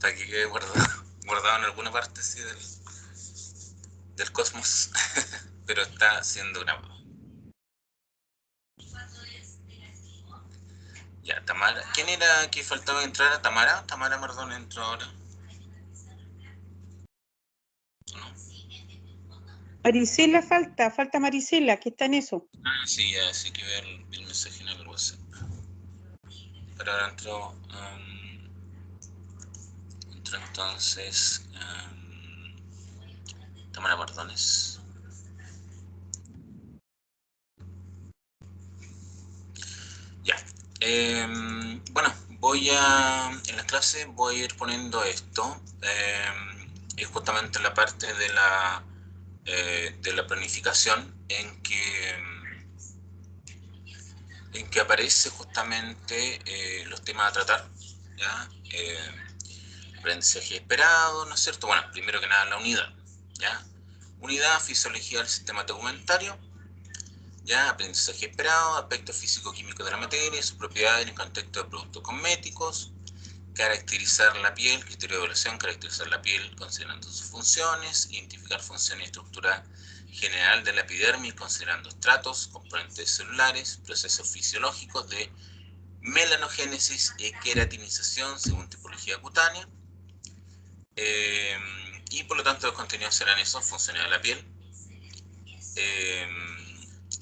Está aquí quedé guardado en alguna parte sí, del cosmos, pero está siendo grabado. Ya, Tamara. ¿Quién era que faltaba entrar a Tamara? Tamara Mardón entró ahora. ¿No? Marisela falta Marisela, que está en eso. Ah, sí, ya, sí que ver el mensaje en el WhatsApp. Pero ahora entró entonces Tamara Mardones. Ya. Bueno, en la clase voy a ir poniendo esto. Es justamente la parte de la planificación en que aparece justamente los temas a tratar, ¿ya? Aprendizaje esperado, ¿no es cierto? Bueno, primero que nada la unidad, ¿ya? Unidad, fisiología del sistema tegumentario, ¿ya? Aprendizaje esperado, aspectos físico-químicos de la materia, sus propiedades en el contexto de productos cosméticos, caracterizar la piel, criterio de evaluación, caracterizar la piel considerando sus funciones, identificar función y estructura general de la epidermis considerando estratos, componentes celulares, procesos fisiológicos de melanogénesis y queratinización según tipología cutánea, y por lo tanto los contenidos serán esos: funciones de la piel,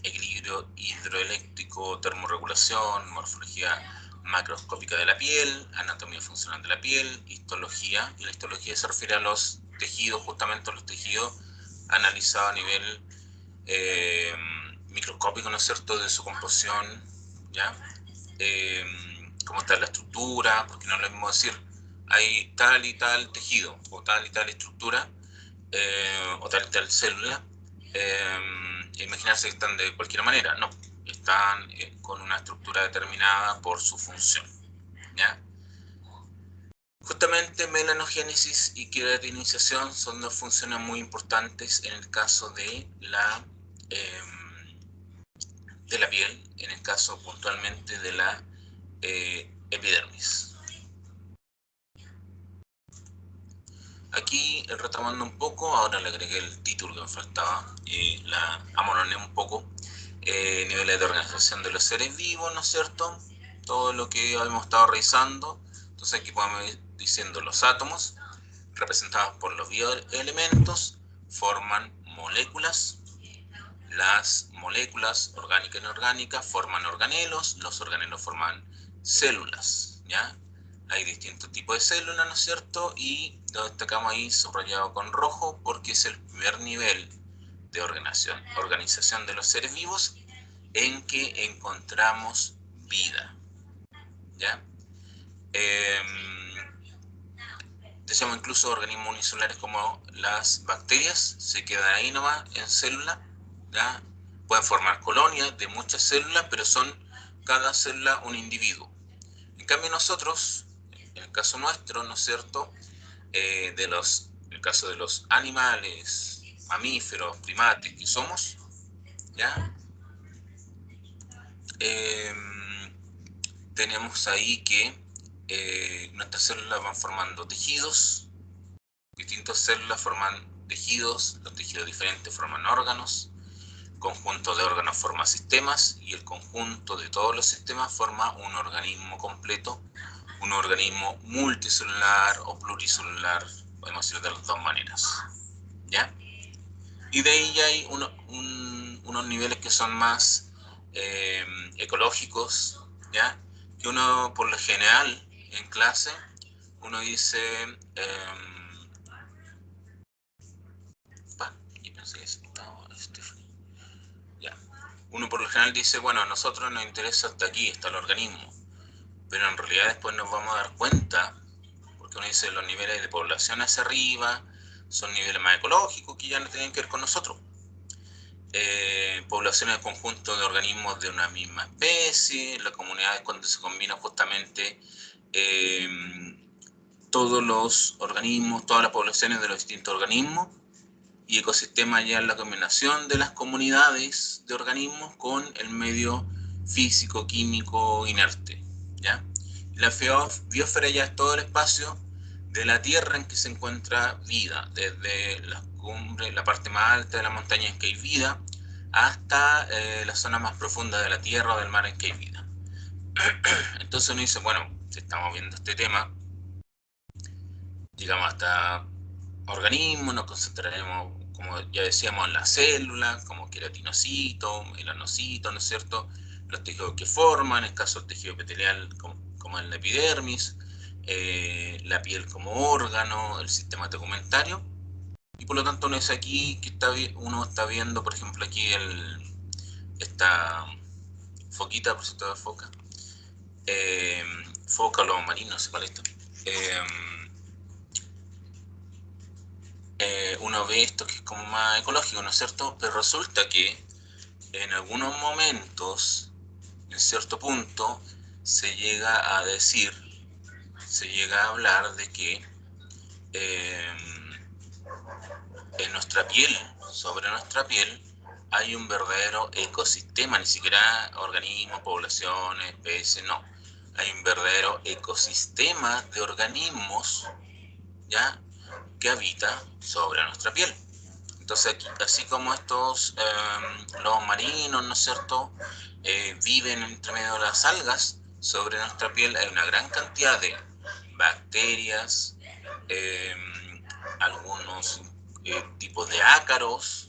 equilibrio hidroeléctrico, termorregulación, morfología macroscópica de la piel, anatomía funcional de la piel, histología, y la histología se refiere a los tejidos, justamente a los tejidos analizados a nivel microscópico, ¿no es cierto?, de su composición, ¿ya? Cómo está la estructura, porque no es lo mismo decir hay tal y tal tejido, o tal y tal estructura, o tal y tal célula, imaginarse que están de cualquier manera. No, están con una estructura determinada por su función, ¿ya? Justamente melanogénesis y queratinización son dos funciones muy importantes en el caso de la piel, en el caso puntualmente de la epidermis. Aquí retomando un poco, ahora le agregué el título que me faltaba, la amononé un poco, niveles de organización de los seres vivos, ¿no es cierto? Todo lo que hemos estado revisando. Entonces aquí podemos ir diciendo los átomos, representados por los bioelementos, forman moléculas. Las moléculas orgánicas e inorgánicas forman organelos, los organelos forman células, ¿ya? Hay distintos tipos de células, ¿no es cierto? Y lo destacamos ahí subrayado con rojo porque es el primer nivel de organización de los seres vivos en que encontramos vida, ¿ya? Decíamos incluso organismos unicelares como las bacterias, se quedan ahí nomás en célula, ¿ya? Pueden formar colonias de muchas células, pero son cada célula un individuo. En cambio nosotros, en el caso nuestro, ¿no es cierto?, en el caso de los animales, mamíferos, primates que somos, ¿ya? Tenemos ahí que nuestras células van formando tejidos, distintas células forman tejidos, los tejidos diferentes forman órganos, el conjunto de órganos forma sistemas y el conjunto de todos los sistemas forma un organismo completo, un organismo multicelular o pluricelular, podemos decir de las dos maneras, ¿ya? Y de ahí ya hay unos niveles que son más ecológicos, ¿ya? Que uno por lo general en clase, uno dice, ya. Uno por lo general dice, bueno, a nosotros nos interesa hasta aquí, hasta el organismo, pero en realidad después nos vamos a dar cuenta, porque uno dice los niveles de población hacia arriba son niveles más ecológicos que ya no tienen que ver con nosotros. Poblaciones de conjunto de organismos de una misma especie, la comunidad es cuando se combinan justamente todos los organismos, todas las poblaciones de los distintos organismos, y ecosistema ya es la combinación de las comunidades de organismos con el medio físico, químico, inerte, ¿ya? La biosfera ya es todo el espacio de la Tierra en que se encuentra vida, desde las cumbres, la parte más alta de la montaña en que hay vida, hasta la zona más profunda de la Tierra o del mar en que hay vida. Entonces uno dice, bueno, si estamos viendo este tema, llegamos hasta organismos, nos concentraremos, como ya decíamos, en las células, como queratinocitos, melanocitos, ¿no es cierto? Los tejidos que forman, en el caso del tejido epitelial, como en la epidermis, la piel como órgano, el sistema tegumentario, y por lo tanto uno es aquí que uno está viendo, por ejemplo, aquí esta foquita, por cierto, de foca, foca, lobo marino, no sé cuál es esto. Uno ve esto que es como más ecológico, ¿no es cierto? Pero resulta que en algunos momentos, en cierto punto, se llega a decir, se llega a hablar de que en nuestra piel, sobre nuestra piel, hay un verdadero ecosistema, ni siquiera organismos, poblaciones, especies, no. Hay un verdadero ecosistema de organismos, ¿ya?, que habita sobre nuestra piel. Entonces, así como estos lobos marinos, ¿no es cierto?, viven entre medio de las algas, sobre nuestra piel hay una gran cantidad de bacterias, algunos tipos de ácaros,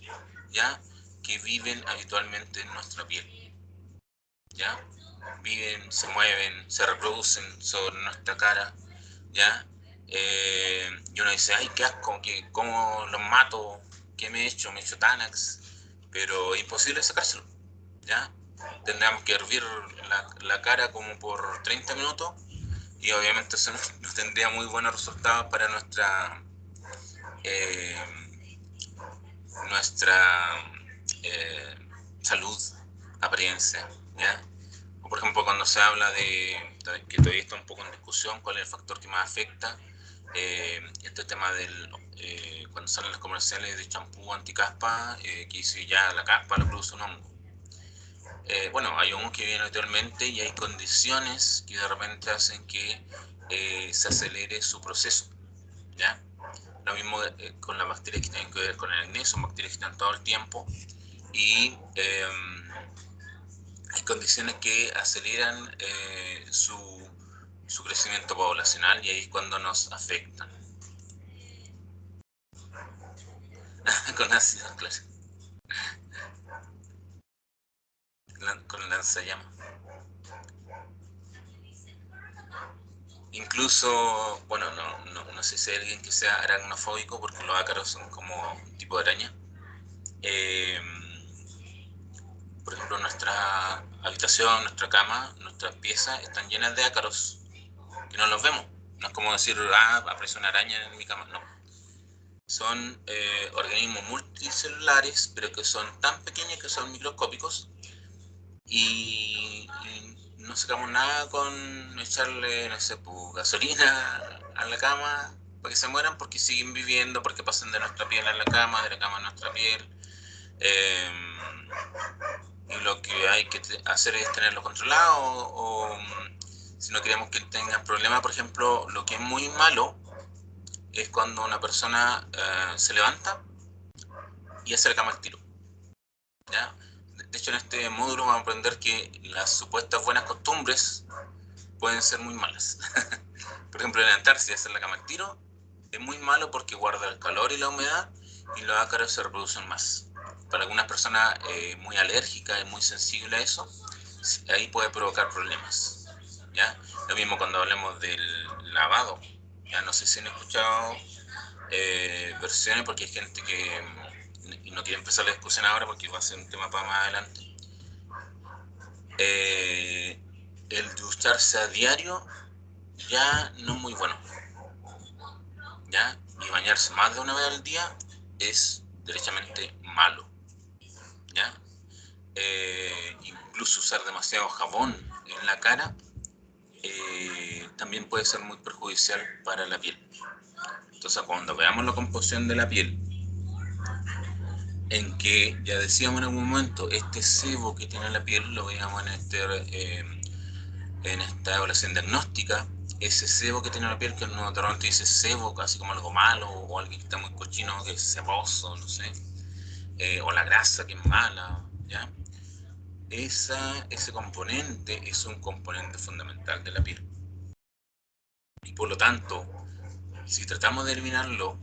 ¿ya?, que viven habitualmente en nuestra piel, ¿ya? Viven, se mueven, se reproducen sobre nuestra cara, ¿ya? Y uno dice, ay, qué asco, ¿cómo los mato? ¿Qué me he hecho? Me he hecho Tanax, pero es imposible sacárselo, ¿ya? Tendríamos que hervir la cara como por 30 minutos y obviamente eso no tendría muy buenos resultados para nuestra salud, apariencia, ¿ya? O por ejemplo cuando se habla que todavía está un poco en discusión cuál es el factor que más afecta, este tema cuando salen los comerciales de champú anticaspa, que dice ya la caspa la produce un hongo. Bueno, hay hongos que viven habitualmente y hay condiciones que de repente hacen que se acelere su proceso, ¿ya? Lo mismo con las bacterias que tienen que ver con el acné, son bacterias que están todo el tiempo y hay condiciones que aceleran su crecimiento poblacional y ahí es cuando nos afectan. Con ácido, claro. Con lanzallamas. Incluso, bueno, no sé si hay alguien que sea aracnofóbico porque los ácaros son como un tipo de araña. Por ejemplo, nuestra habitación, nuestra cama, nuestras piezas están llenas de ácaros que no los vemos. No es como decir, aparece una araña en mi cama, no. Son organismos multicelulares, pero que son tan pequeños que son microscópicos y no sacamos nada con echarle, no sé, gasolina a la cama para que se mueran, porque siguen viviendo, porque pasan de nuestra piel a la cama, de la cama a nuestra piel. Y lo que hay que hacer es tenerlo controlado o si no queremos que tengan problemas, por ejemplo, lo que es muy malo es cuando una persona se levanta y hace la cama al tiro, ¿ya? De hecho, en este módulo vamos a aprender que las supuestas buenas costumbres pueden ser muy malas. Por ejemplo, levantarse y hacer la cama al tiro es muy malo porque guarda el calor y la humedad y los ácaros se reproducen más. Para algunas personas muy alérgicas y muy sensibles a eso, ahí puede provocar problemas, ¿ya? Lo mismo cuando hablemos del lavado. Ya no sé si han escuchado versiones, porque hay gente que no quiere empezar la discusión ahora porque va a ser un tema para más adelante. El ducharse a diario ya no es muy bueno, ¿ya? Y bañarse más de una vez al día es derechamente malo, ¿ya? Incluso usar demasiado jabón en la cara también puede ser muy perjudicial para la piel. Entonces, cuando veamos la composición de la piel, en que ya decíamos en algún momento, este sebo que tiene la piel lo veíamos en esta evaluación diagnóstica, ese sebo que tiene la piel, que uno de repente dice sebo, casi como algo malo, o alguien que está muy cochino, que es ceboso, no sé, o la grasa que es mala, ¿ya? Ese componente es un componente fundamental de la piel. Y por lo tanto, si tratamos de eliminarlo,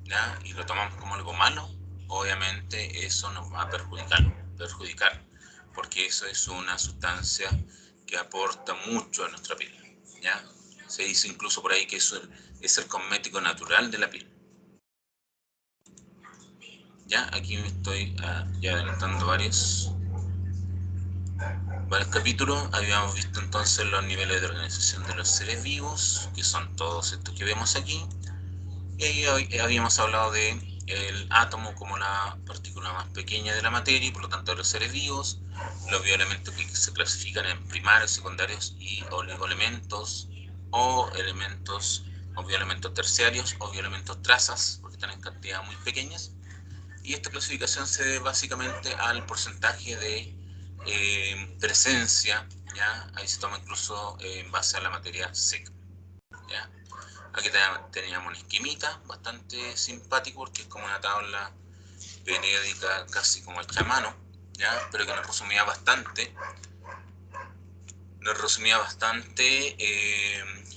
¿ya? Y lo tomamos como algo malo, obviamente eso nos va a perjudicar, porque eso es una sustancia que aporta mucho a nuestra piel, ¿ya? Se dice incluso por ahí que eso es el cosmético natural de la piel. Ya, aquí me estoy ya adelantando varios capítulos. Habíamos visto entonces los niveles de organización de los seres vivos, que son todos estos que vemos aquí. Y ahí habíamos hablado de el átomo como la partícula más pequeña de la materia y por lo tanto de los seres vivos, los bioelementos que se clasifican en primarios, secundarios y oligoelementos, o elementos o bioelementos terciarios o bioelementos trazas, porque están en cantidades muy pequeñas. Y esta clasificación se debe básicamente al porcentaje de presencia, ¿ya? Ahí se toma incluso en base a la materia seca, ¿ya? Aquí teníamos un esquemita bastante simpático porque es como una tabla periódica casi como hecha a mano, ¿ya? Pero que nos resumía bastante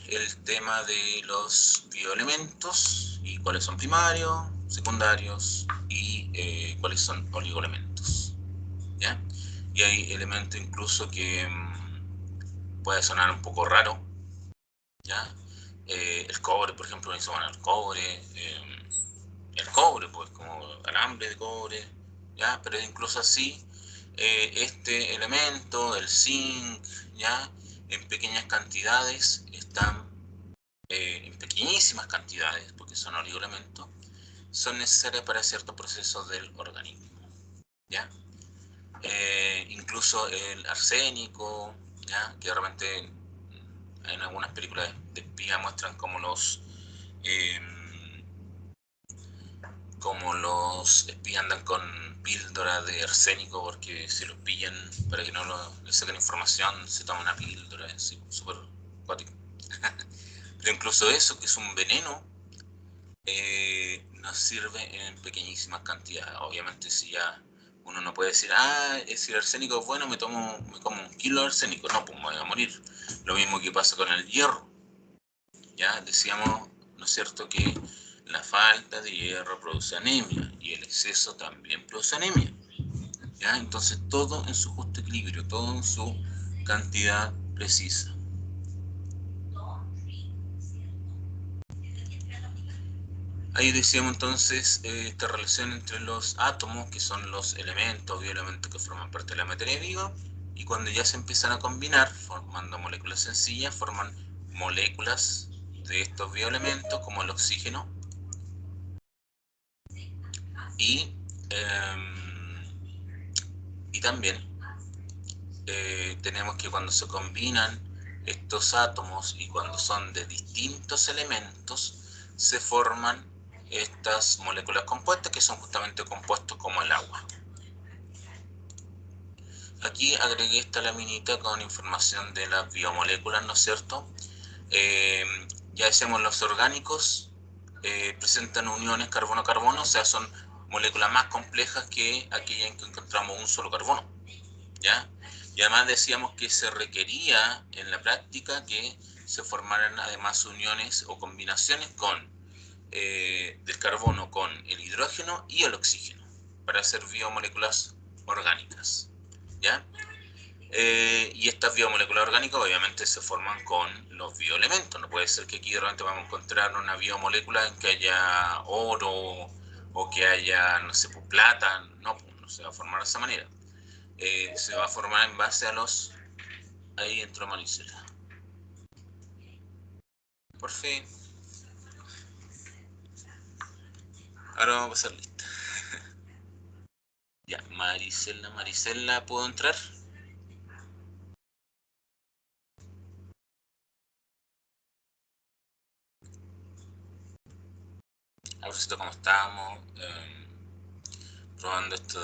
el tema de los bioelementos y cuáles son primarios, secundarios y cuáles son oligoelementos, ¿ya? Y hay elementos incluso que puede sonar un poco raro, ¿ya? El cobre, por ejemplo, me hizo bueno, el cobre, pues como alambre de cobre, ¿ya? Pero incluso así, este elemento, el zinc, ¿ya? En pequeñas cantidades están, en pequeñísimas cantidades, porque son oligoelementos, son necesarias para ciertos procesos del organismo, ¿ya? Incluso el arsénico, ¿ya? Que realmente en algunas películas de espía muestran eh, como los espías andan con píldoras de arsénico porque si los pillan para que no les saquen información se toman una píldora, así, súper cuático. Pero incluso eso, que es un veneno, nos sirve en pequeñísimas cantidades. Obviamente si ya uno no puede decir, si el arsénico es bueno, me como 1 kilo de arsénico. No, pues me voy a morir. Lo mismo que pasa con el hierro. Ya decíamos, ¿no es cierto?, que la falta de hierro produce anemia y el exceso también produce anemia. ¿Ya? Entonces todo en su justo equilibrio, todo en su cantidad precisa. Ahí decíamos entonces esta relación entre los átomos, que son los elementos, bioelementos que forman parte de la materia viva, y cuando ya se empiezan a combinar, formando moléculas sencillas, forman moléculas de estos bioelementos, como el oxígeno, y, y también tenemos que cuando se combinan estos átomos y cuando son de distintos elementos, se forman estas moléculas compuestas que son justamente compuestos como el agua. Aquí agregué esta laminita con información de las biomoléculas, ¿no es cierto? Ya decíamos, los orgánicos presentan uniones carbono-carbono, o sea, son moléculas más complejas que aquellas en que encontramos un solo carbono, ¿ya? Y además decíamos que se requería en la práctica que se formaran además uniones o combinaciones del carbono con el hidrógeno y el oxígeno para hacer biomoléculas orgánicas, ¿ya? Y estas biomoléculas orgánicas obviamente se forman con los bioelementos. No puede ser que aquí de repente vamos a encontrar una biomolécula en que haya oro o que haya, no sé, plata. No, no se va a formar de esa manera. Se va a formar en base a los... Ahí entró Maricela. Por fin. Ahora vamos a pasar lista. Ya, Maricela, ¿puedo entrar? A ver si cómo estamos. Probando esto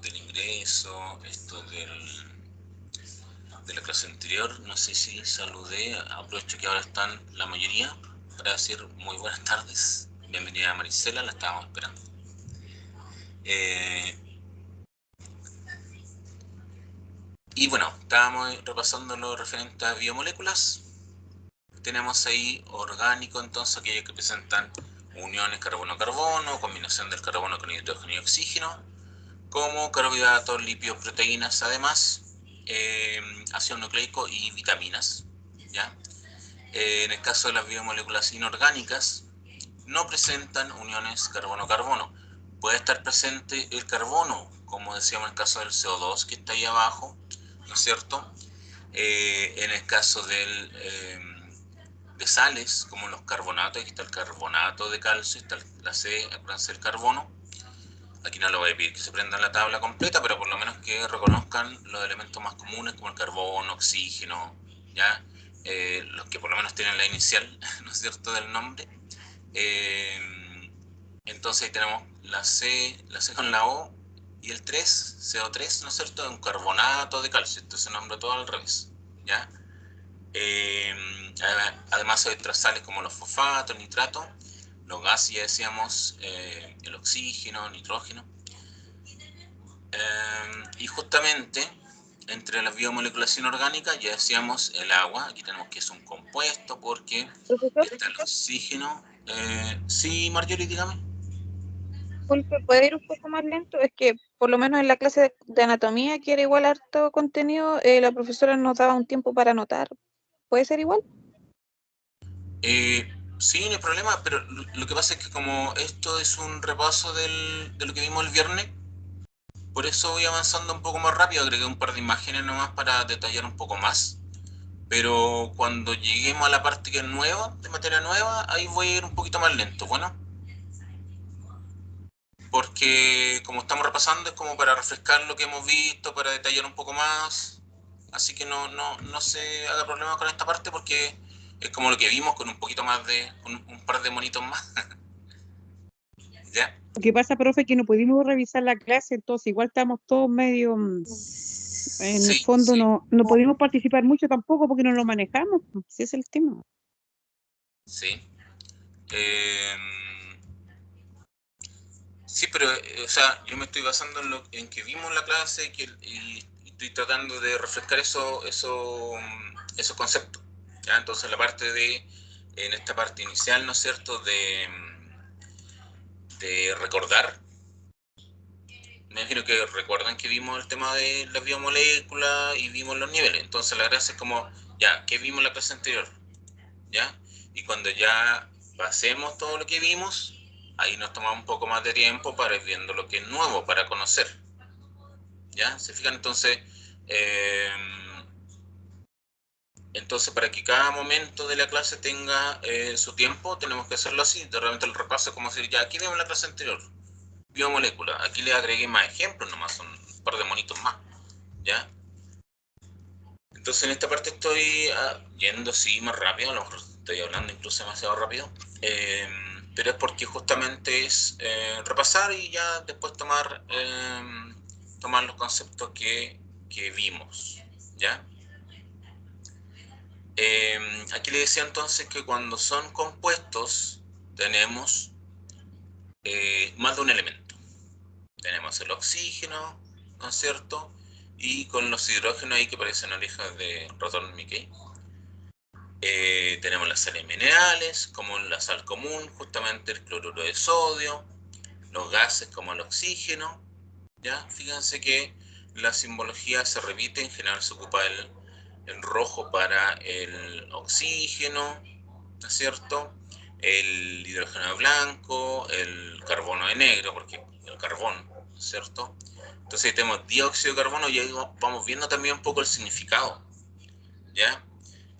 del ingreso, esto de la clase anterior. No sé si saludé, aprovecho que ahora están la mayoría para decir muy buenas tardes. Bienvenida a Marisela, la estábamos esperando. Y bueno, estábamos repasando lo referente a biomoléculas. Tenemos ahí orgánico, entonces aquellos que presentan uniones carbono-carbono, combinación del carbono con hidrógeno y oxígeno, como carbohidratos, lípidos, proteínas, además, ácido nucleico y vitaminas, ¿ya? En el caso de las biomoléculas inorgánicas, no presentan uniones carbono-carbono. Puede estar presente el carbono, como decíamos en el caso del CO2 que está ahí abajo, ¿no es cierto? En el caso de sales, como los carbonatos, aquí está el carbonato de calcio, está la C, acuérdense el carbono. Aquí no lo voy a pedir que se prendan la tabla completa, pero por lo menos que reconozcan los elementos más comunes como el carbono, oxígeno, ¿ya? Los que por lo menos tienen la inicial, ¿no es cierto?, del nombre. Entonces ahí tenemos la C con la O y el 3, CO3, ¿no es cierto?, es un carbonato de calcio, esto se nombra todo al revés, ¿ya? Además hay otras sales como los fosfatos, nitratos, los gases ya decíamos, el oxígeno, nitrógeno. Y justamente entre las biomoléculas inorgánicas ya decíamos el agua, aquí tenemos que es un compuesto porque Profesor, está el oxígeno. Sí, Marjorie, dígame. disculpe, ¿puede ir un poco más lento? Es que por lo menos en la clase de anatomía, que era igual harto contenido, la profesora nos daba un tiempo para anotar. ¿Puede ser igual? Sí, no hay problema, pero lo que pasa es que como esto es un repaso de lo que vimos el viernes, por eso voy avanzando un poco más rápido, agregué un par de imágenes nomás para detallar un poco más. Pero cuando lleguemos a la parte que es nueva, de materia nueva, ahí voy a ir un poquito más lento, bueno. Porque como estamos repasando es como para refrescar lo que hemos visto, para detallar un poco más. Así que no se haga problema con esta parte porque es como lo que vimos con un poquito más de, un par de monitos más. ¿Ya? Lo que pasa, profe, es que no pudimos revisar la clase, entonces igual estamos todos medio, en el Sí, fondo sí, no pudimos participar mucho tampoco porque no lo manejamos, pues, ese es el tema. sí. Eh, sí, pero, o sea, yo me estoy basando en que vimos la clase y estoy tratando de refrescar esos conceptos. ¿Ya? Entonces, en esta parte inicial, ¿no es cierto?, de recordar. Me imagino que recuerdan que vimos el tema de las biomoléculas y vimos los niveles. Entonces, la gracia es como, ya, ¿qué vimos en la clase anterior? ¿Ya? Y cuando ya pasemos todo lo que vimos, ahí nos tomamos un poco más de tiempo para ir viendo lo que es nuevo, para conocer. ¿Ya? ¿Se fijan? Eh, entonces para que cada momento de la clase tenga su tiempo, tenemos que hacerlo así. De repente el repaso es como decir, ya, aquí vimos la clase anterior, biomolécula. Aquí le agregué más ejemplos nomás, son un par de monitos más. ¿Ya? Entonces en esta parte estoy yendo así más rápido, a lo mejor estoy hablando incluso demasiado rápido, pero es porque justamente es repasar y ya después tomar los conceptos que vimos, ¿ya? Aquí le decía entonces que cuando son compuestos tenemos más de un elemento. Tenemos el oxígeno, ¿no es cierto? Y con los hidrógenos ahí que parecen orejas de ratón Mickey. Tenemos las sales minerales, como la sal común, justamente el cloruro de sodio, los gases como el oxígeno, ¿ya? Fíjense que la simbología se repite, en general se ocupa el rojo para el oxígeno, ¿no es cierto? El hidrógeno de blanco, el carbono de negro, porque el carbón, ¿no es cierto? Entonces tenemos dióxido de carbono y ahí vamos viendo también un poco el significado, ¿ya?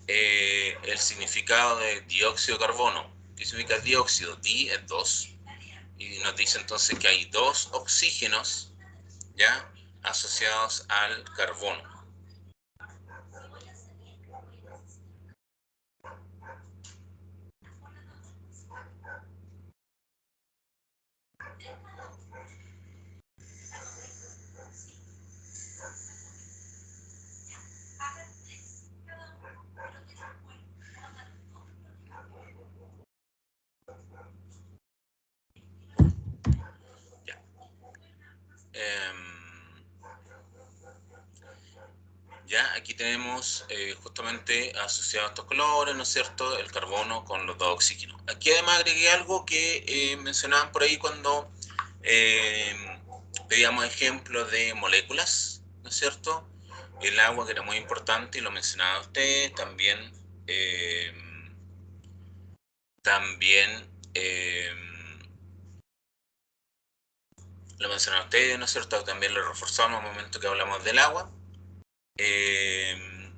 El significado de dióxido de carbono. ¿Qué significa dióxido? Di es 2. Y nos dice entonces que hay 2 oxígenos, ¿ya?, asociados al carbono. Ya, aquí tenemos justamente asociados estos colores, ¿no es cierto?, el carbono con los dos oxígenos. Aquí además agregué algo que mencionaban por ahí cuando pedíamos ejemplos de moléculas, ¿no es cierto? El agua, que era muy importante, y lo mencionaba usted, también lo mencionaba usted, ¿no es cierto? También lo reforzamos en el momento que hablamos del agua. En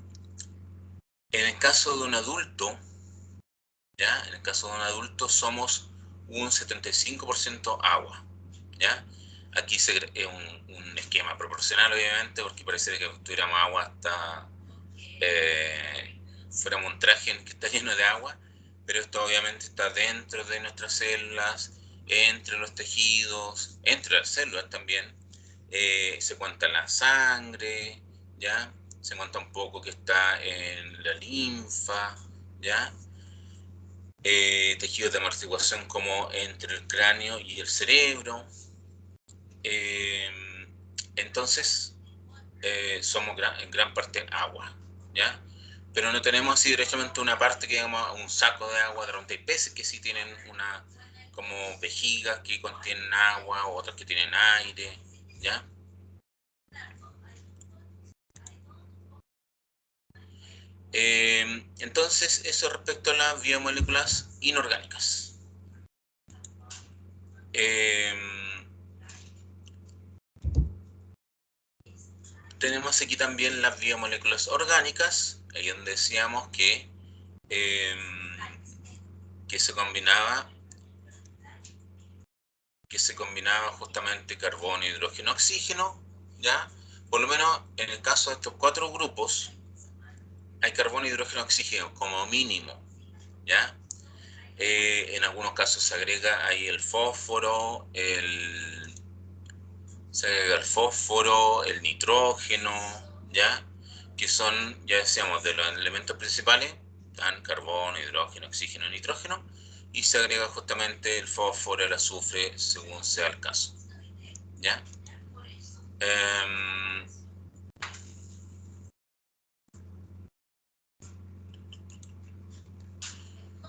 el caso de un adulto, ¿ya? En el caso de un adulto somos un 75% agua, ¿ya? Aquí es un esquema proporcional, obviamente, porque parece que tuviéramos agua hasta fuéramos un traje que está lleno de agua, pero esto obviamente está dentro de nuestras células, entre los tejidos, entre las células también. Se cuenta la sangre, ¿ya? Se cuenta un poco que está en la linfa, ¿ya? Tejidos de amortiguación como entre el cráneo y el cerebro. Entonces, somos en gran parte agua, ¿ya? Pero no tenemos así directamente una parte que digamos un saco de agua. De repente hay peces que sí tienen una como vejigas que contienen agua, o otras que tienen aire, ¿ya? Entonces, eso respecto a las biomoléculas inorgánicas. Tenemos aquí también las biomoléculas orgánicas, ahí donde decíamos que se combinaba justamente carbono, hidrógeno, oxígeno, ¿ya? Por lo menos en el caso de estos 4 grupos, hay carbono, hidrógeno, oxígeno como mínimo, ¿ya? En algunos casos se agrega ahí el fósforo, el nitrógeno, ¿ya? Que son, ya decíamos, de los elementos principales, están carbono, hidrógeno, oxígeno, nitrógeno, y se agrega justamente el fósforo, el azufre, según sea el caso, ¿ya?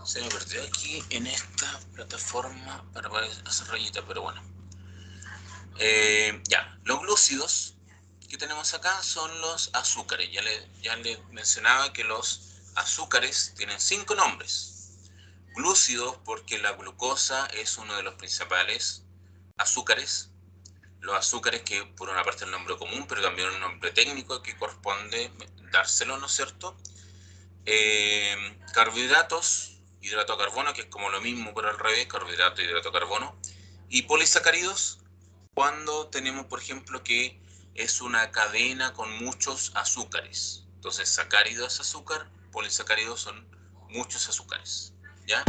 Se me perdió aquí en esta plataforma para poder hacer rayita, pero bueno. Ya, los glúcidos que tenemos acá son los azúcares. Ya le mencionaba que los azúcares tienen 5 nombres. Glúcidos porque la glucosa es uno de los principales azúcares. Los azúcares que por una parte es el nombre común, pero también un nombre técnico que corresponde dárselo, ¿no es cierto? Carbohidratos, hidrato de carbono, que es como lo mismo pero al revés, carbohidrato, hidrato de carbono. Y polisacáridos, cuando tenemos, por ejemplo, que es una cadena con muchos azúcares. Entonces, sacárido es azúcar, polisacáridos son muchos azúcares, ¿ya?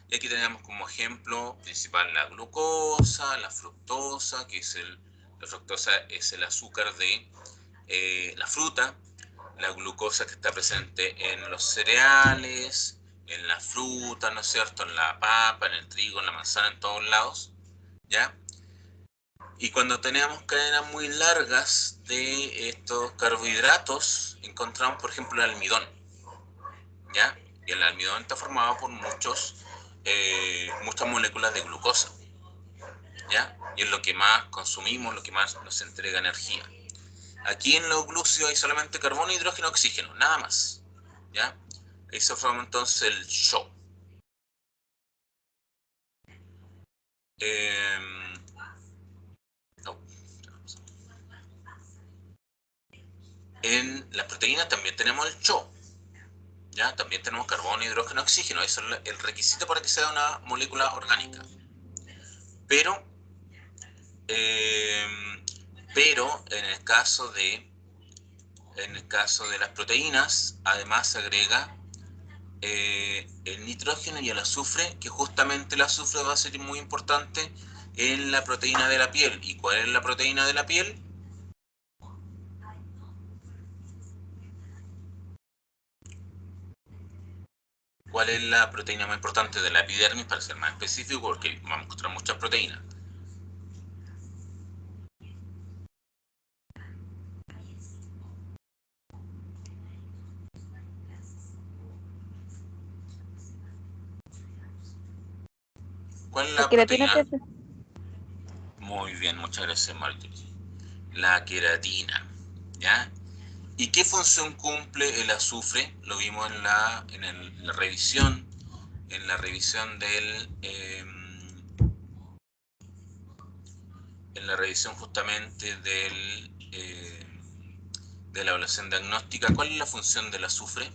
Y aquí tenemos como ejemplo principal la glucosa, la fructosa, la fructosa es el azúcar de la fruta, la glucosa que está presente en los cereales, en la fruta, ¿no es cierto?, en la papa, en el trigo, en la manzana, en todos lados, ¿ya? Y cuando tenemos cadenas muy largas de estos carbohidratos, encontramos, por ejemplo, el almidón, ¿ya? Y el almidón está formado por muchas moléculas de glucosa, ¿ya? Y es lo que más consumimos, lo que más nos entrega energía. Aquí en los glúcidos hay solamente carbono, hidrógeno, oxígeno, nada más, ¿ya? Ahí se forma entonces el SHO. En las proteínas también tenemos el SHO, ¿ya? También tenemos carbono, hidrógeno, oxígeno. Eso es el requisito para que sea una molécula orgánica. Pero en el caso de las proteínas, además se agrega el nitrógeno y el azufre, que justamente el azufre va a ser muy importante en la proteína de la piel. ¿Y cuál es la proteína de la piel? ¿Cuál es la proteína más importante de la epidermis, para ser más específico, porque vamos a encontrar muchas proteínas? ¿Cuál es La la queratina proteína? te hace. Muy bien, muchas gracias, Marjorie. La queratina, ¿ya? ¿Y qué función cumple el azufre? Lo vimos en la revisión, en la revisión justamente de la evaluación diagnóstica. ¿Cuál es la función del azufre?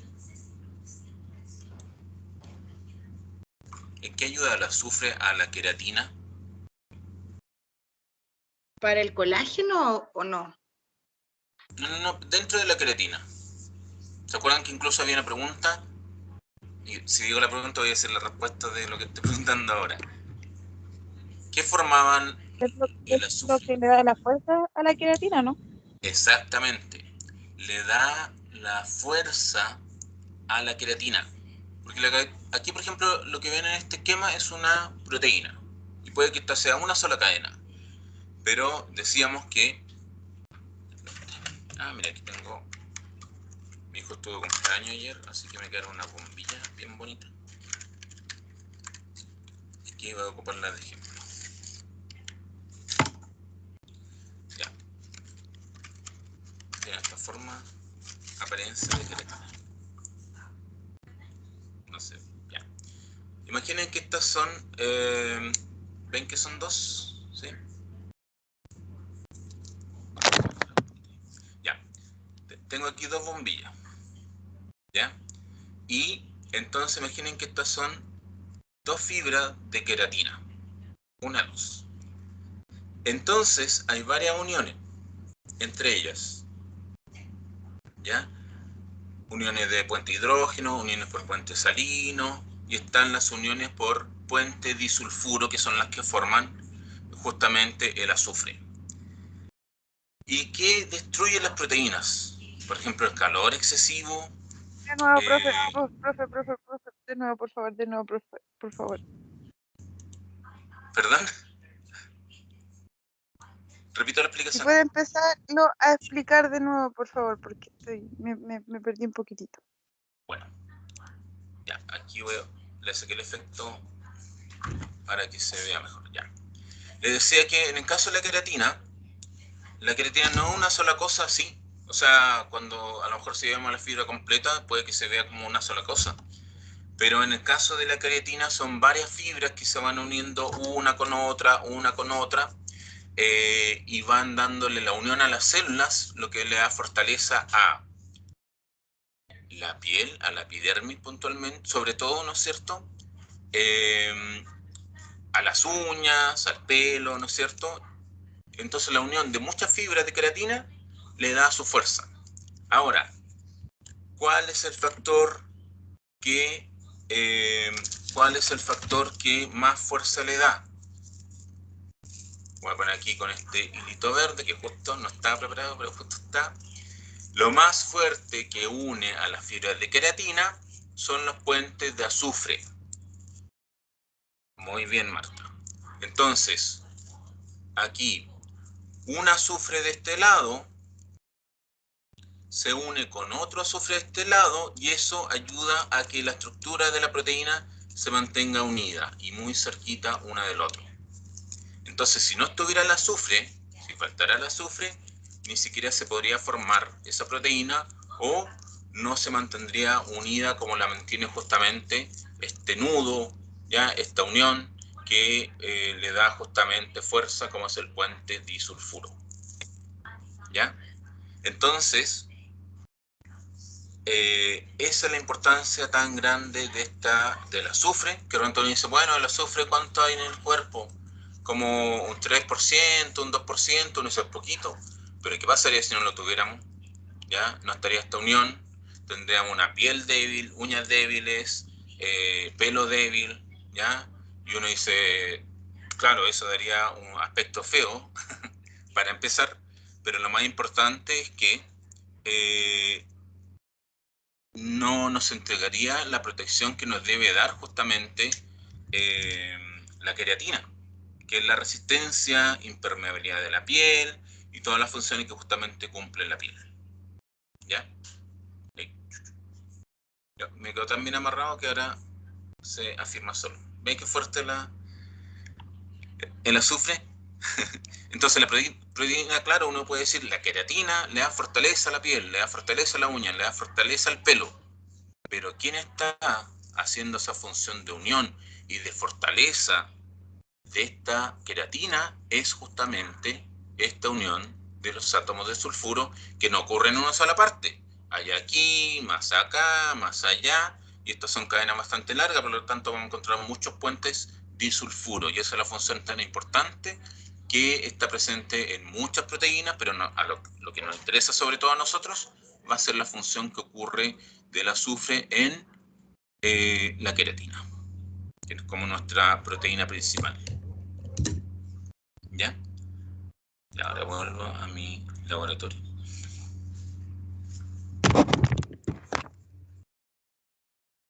¿En qué ayuda el azufre a la queratina? ¿Para el colágeno o no? No, dentro de la queratina. ¿Se acuerdan que incluso había una pregunta? Y si digo la pregunta voy a decir la respuesta de lo que estoy preguntando ahora. ¿Qué formaban Es el lo azufre? que le da la fuerza a la queratina, ¿no? Exactamente. Le da la fuerza a la queratina. Porque aquí, por ejemplo, lo que ven en este esquema es una proteína. Y puede que esta sea una sola cadena. Pero decíamos que... mira, aquí tengo... Mi hijo estuvo cumpleaños ayer, así que me quedaron unas bombillas bien bonitas. Aquí voy a ocuparla de ejemplo. Ya. Tiene esta forma, apariencia de queratina. No sé, ya. Imaginen que estas son... ¿ven que son dos? ¿Sí? Ya. Tengo aquí dos bombillas. ¿Ya? Y entonces imaginen que estas son dos fibras de queratina. Una luz. Entonces hay varias uniones entre ellas. ¿Ya? Uniones de puente hidrógeno, uniones por puente salino, y están las uniones por puente disulfuro, que son las que forman justamente el azufre. ¿Y qué destruye las proteínas? Por ejemplo, el calor excesivo. De nuevo, profe, de nuevo, profe, por favor. ¿Perdón? Repito la Si explicación. puede empezarlo a explicar de nuevo, por favor, porque me perdí un poquitito. Bueno, ya, aquí le saqué el efecto para que se vea mejor. Ya. Les decía que en el caso de la queratina no es una sola cosa así. O sea, cuando a lo mejor si vemos la fibra completa, puede que se vea como una sola cosa. Pero en el caso de la queratina son varias fibras que se van uniendo una con otra, y van dándole la unión a las células, lo que le da fortaleza a la piel, a la epidermis puntualmente, sobre todo, ¿no es cierto? A las uñas, al pelo, ¿no es cierto? Entonces la unión de muchas fibras de queratina le da su fuerza. Ahora, ¿cuál es el factor que, cuál es el factor que más fuerza le da? Voy a poner aquí con este hilito verde que justo no está preparado, pero justo está. Lo más fuerte que une a las fibras de queratina son los puentes de azufre. Muy bien, Marta. Entonces, aquí, un azufre de este lado se une con otro azufre de este lado y eso ayuda a que la estructura de la proteína se mantenga unida y muy cerquita una del otro. Entonces, si no estuviera el azufre, si faltara el azufre, ni siquiera se podría formar esa proteína o no se mantendría unida como la mantiene justamente este nudo, ya esta unión que le da justamente fuerza como es el puente disulfuro. ¿Ya? Entonces, esa es la importancia tan grande del azufre, que Antonio dice, bueno, el azufre ¿cuánto hay en el cuerpo? Como un 3%, un 2%, no sé, es poquito. Pero ¿qué pasaría si no lo tuviéramos? ¿Ya? No estaría esta unión, tendríamos una piel débil, uñas débiles, pelo débil, ¿ya? Y uno dice, claro, eso daría un aspecto feo, para empezar, pero lo más importante es que no nos entregaría la protección que nos debe dar justamente eh, la queratina, que es la resistencia, impermeabilidad de la piel y todas las funciones que justamente cumple la piel. ¿Ya? Ya, me quedó tan bien amarrado que ahora se afirma solo. ¿Ven qué fuerte la el azufre. Entonces la proteína, claro, uno puede decir, la queratina le da fortaleza a la piel, le da fortaleza a la uña, le da fortaleza al pelo. Pero ¿quién está haciendo esa función de unión y de fortaleza de esta queratina? Es justamente esta unión de los átomos de sulfuro, que no ocurre en una sola parte. Hay aquí, más acá, más allá, y estas son cadenas bastante largas, por lo tanto vamos a encontrar muchos puentes disulfuro, y esa es la función tan importante que está presente en muchas proteínas, pero no, lo que nos interesa sobre todo a nosotros va a ser la función que ocurre del azufre en la queratina, que es como nuestra proteína principal. ¿Ya? Y ahora vuelvo a mi laboratorio.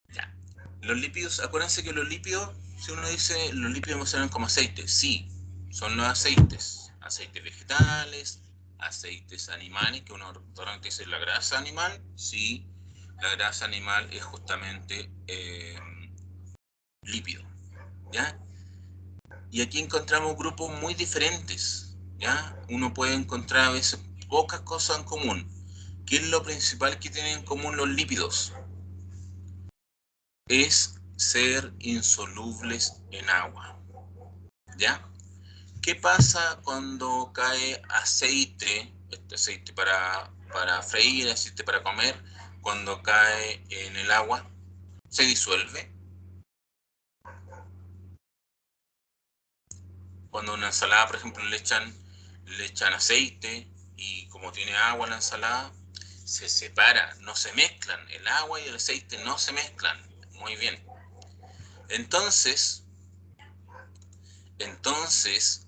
Ya. Los lípidos, acuérdense que los lípidos, si uno dice los lípidos emocionan como aceites, sí, son los aceites, aceites vegetales, aceites animales, que uno normalmente dice la grasa animal, sí, la grasa animal es justamente lípido, ¿ya? Y aquí encontramos grupos muy diferentes, ¿ya? Uno puede encontrar a veces pocas cosas en común. ¿Qué es lo principal que tienen en común los lípidos? Es ser insolubles en agua, ¿ya? ¿Qué pasa cuando cae aceite, este aceite para freír, aceite para comer, cuando cae en el agua? ¿Se disuelve? Cuando a una ensalada, por ejemplo, le echan aceite y como tiene agua la ensalada, se separa, no se mezclan, el agua y el aceite no se mezclan. Muy bien. Entonces,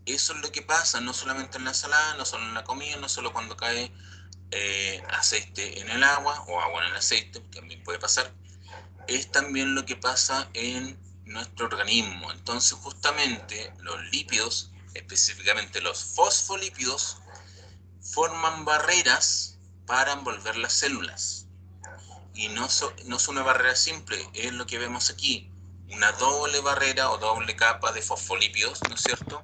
eso es lo que pasa, no solamente en la ensalada, no solo en la comida, no solo cuando cae aceite en el agua o agua en el aceite, que también puede pasar, es también lo que pasa en nuestro organismo. Entonces, justamente los lípidos, específicamente los fosfolípidos, forman barreras para envolver las células. Y no es una barrera simple, es lo que vemos aquí, una doble barrera o doble capa de fosfolípidos, ¿no es cierto?,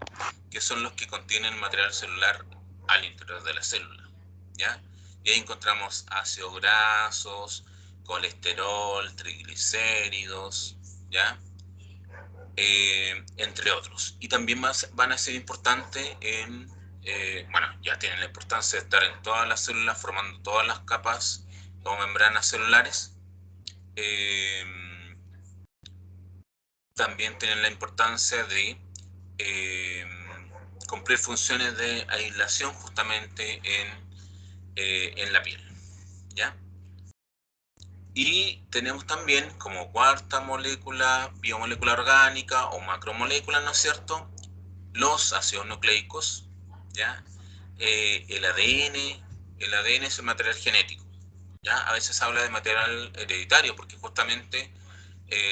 que son los que contienen material celular al interior de la célula, ¿ya? Y ahí encontramos ácidos grasos, colesterol, triglicéridos, ¿ya? Entre otros. Y también van a ser importantes en, bueno, ya tienen la importancia de estar en todas las células, formando todas las capas o membranas celulares. También tienen la importancia de cumplir funciones de aislación justamente en la piel, ¿ya? Y tenemos también como cuarta molécula, biomolécula orgánica o macromolécula, ¿no es cierto?, los ácidos nucleicos, ¿ya? El ADN es el material genético, ¿ya? A veces se habla de material hereditario porque justamente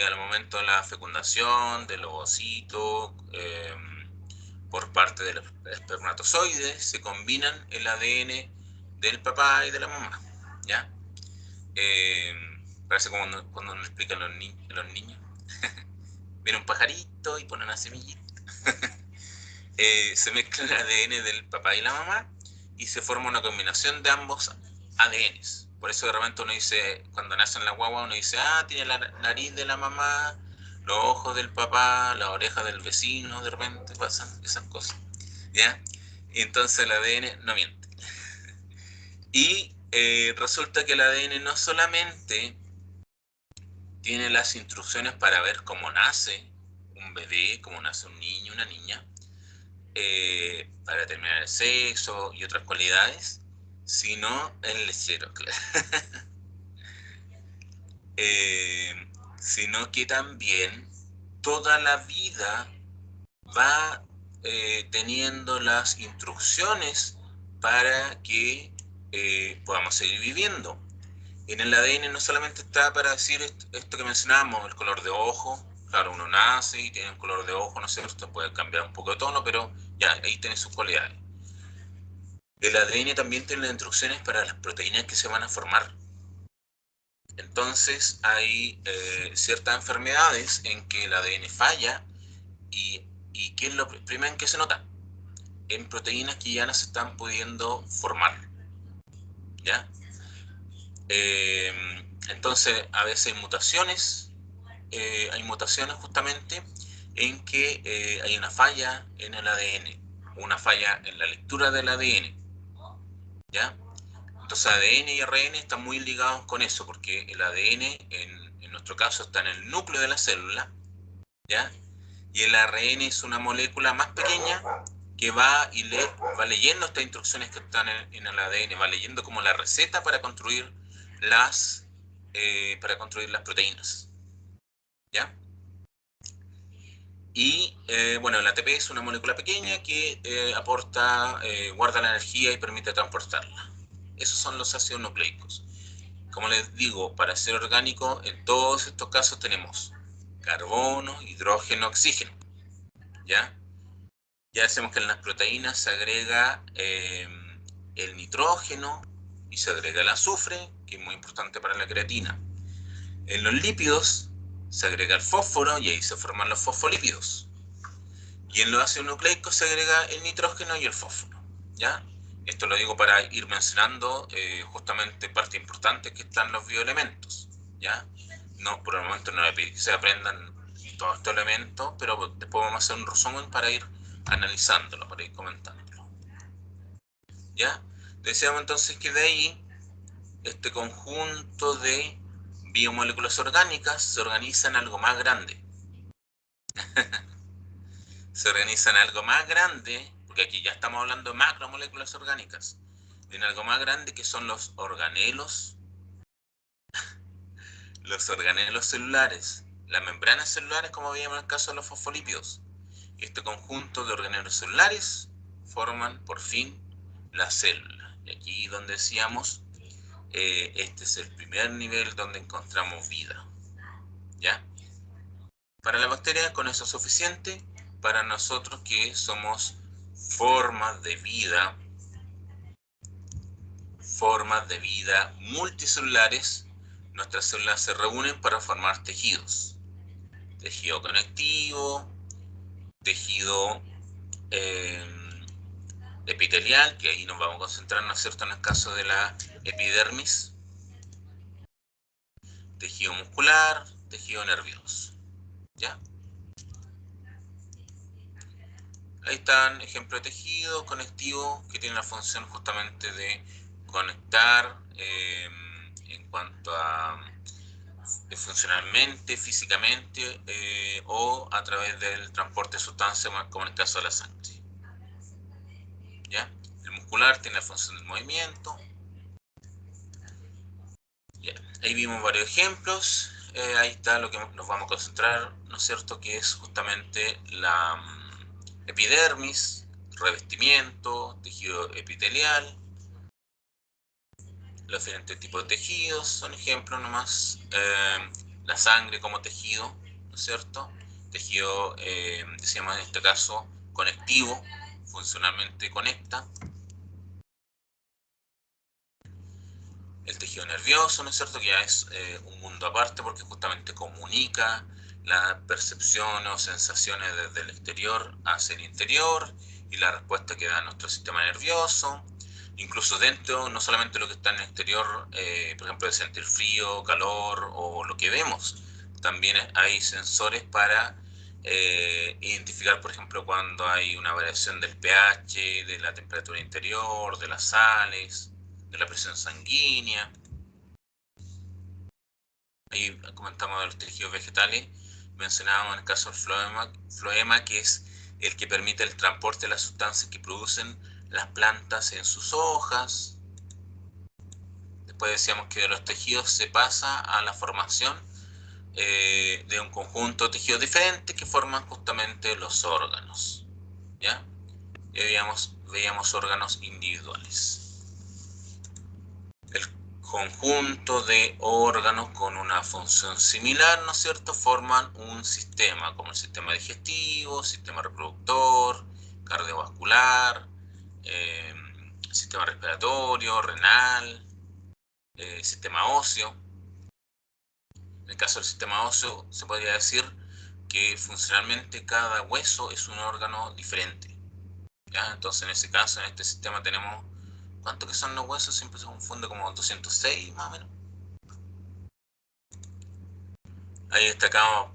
al momento de la fecundación del ovocito, por parte del espermatozoide, se combinan el ADN del papá y de la mamá, ¿ya? Parece como cuando nos explican los niños. Viene un pajarito y pone una semillita. Se mezcla el ADN del papá y la mamá y se forma una combinación de ambos ADNs. Por eso de repente uno dice, cuando nacen la guagua, uno dice, tiene la nariz de la mamá, los ojos del papá, la oreja del vecino, de repente pasan esas cosas, ¿ya? Y entonces el ADN no miente. Y resulta que el ADN no solamente tiene las instrucciones para ver cómo nace un bebé, cómo nace un niño, una niña, para determinar el sexo y otras cualidades, sino el lechero, claro. Sino que también toda la vida va teniendo las instrucciones para que podamos seguir viviendo. En el ADN no solamente está para decir esto que mencionábamos, el color de ojo. Claro, uno nace y tiene un color de ojo, no sé, esto puede cambiar un poco de tono, pero ya, ahí tiene sus cualidades. El ADN también tiene las instrucciones para las proteínas que se van a formar. Entonces hay ciertas enfermedades en que el ADN falla y ¿qué es lo primero en que se nota? En proteínas que ya no se están pudiendo formar, ¿ya? Entonces, a veces hay mutaciones justamente en que hay una falla en el ADN, una falla en la lectura del ADN, ¿ya? Entonces ADN y ARN están muy ligados con eso, porque el ADN en nuestro caso está en el núcleo de la célula, ¿ya? Y el ARN es una molécula más pequeña que va leyendo estas instrucciones que están en el ADN, va leyendo como la receta para construir las proteínas, ¿ya? Y bueno, el ATP es una molécula pequeña que guarda la energía y permite transportarla. Esos son los ácidos nucleicos. Como les digo, para ser orgánico, en todos estos casos tenemos carbono, hidrógeno, oxígeno, ¿ya? Ya sabemos que en las proteínas se agrega el nitrógeno y se agrega el azufre, que es muy importante para la creatina. En los lípidos se agrega el fósforo y ahí se forman los fosfolípidos. Y en los ácidos nucleicos se agrega el nitrógeno y el fósforo, ¿ya? Esto lo digo para ir mencionando justamente parte importante que están los bioelementos, ¿ya? No, por el momento no se aprendan todos estos elementos, pero después vamos a hacer un resumen para ir analizándolo, para ir comentándolo, ¿ya? Decíamos entonces que de ahí este conjunto de biomoléculas orgánicas se organiza en algo más grande. Se organiza en algo más grande, porque aquí ya estamos hablando de macromoléculas orgánicas, en algo más grande que son los organelos celulares, las membranas celulares, como veíamos en el caso de los fosfolípidos. Y este conjunto de organelos celulares forman por fin la célula. Y aquí donde decíamos, este es el primer nivel donde encontramos vida, ¿ya? Para la bacteria con eso es suficiente. Para nosotros que somos formas de vida multicelulares, nuestras células se reúnen para formar tejidos. Tejido conectivo, tejido epitelial, que ahí nos vamos a concentrar, ¿no es cierto?, en el caso de la epidermis. Tejido muscular, tejido nervioso, ¿ya? Ahí están ejemplos de tejido conectivo que tiene la función justamente de conectar en cuanto a funcionalmente, físicamente o a través del transporte de sustancias, como en el caso de la sangre, ¿ya? El muscular tiene la función del movimiento. Ya. Ahí vimos varios ejemplos. Ahí está lo que nos vamos a concentrar, ¿no es cierto?, que es justamente la epidermis, revestimiento, tejido epitelial. Los diferentes tipos de tejidos son ejemplos nomás. La sangre como tejido, ¿no es cierto? Tejido, decíamos en este caso, conectivo, funcionalmente conecta. El tejido nervioso, ¿no es cierto?, que ya es un mundo aparte porque justamente comunica las percepciones o sensaciones desde el exterior hacia el interior y la respuesta que da nuestro sistema nervioso. Incluso dentro, no solamente lo que está en el exterior, por ejemplo, de sentir frío, calor o lo que vemos, también hay sensores para identificar, por ejemplo, cuando hay una variación del pH, de la temperatura interior, de las sales, de la presión sanguínea. Ahí comentamos de los tejidos vegetales, mencionábamos en el caso del floema, que es el que permite el transporte de las sustancias que producen las plantas en sus hojas. Después decíamos que de los tejidos se pasa a la formación de un conjunto de tejidos diferentes que forman justamente los órganos, ¿ya? Y veíamos órganos individuales. El conjunto de órganos con una función similar, ¿no es cierto?, forman un sistema, como el sistema digestivo, sistema reproductor, cardiovascular, sistema respiratorio, renal, sistema óseo. En el caso del sistema óseo se podría decir porque funcionalmente cada hueso es un órgano diferente, ¿ya? Entonces en ese caso, en este sistema tenemos, ¿cuántos que son los huesos? Siempre se confunde, como 206 más o menos. Ahí destacamos,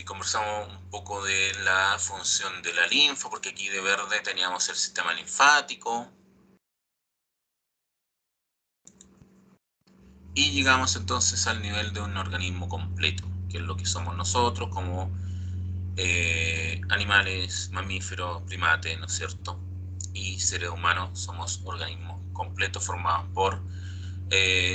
conversamos un poco de la función de la linfa, porque aquí de verde teníamos el sistema linfático. Y llegamos entonces al nivel de un organismo completo, que es lo que somos nosotros como animales, mamíferos, primates, ¿no es cierto? Y seres humanos somos organismos completos formados por,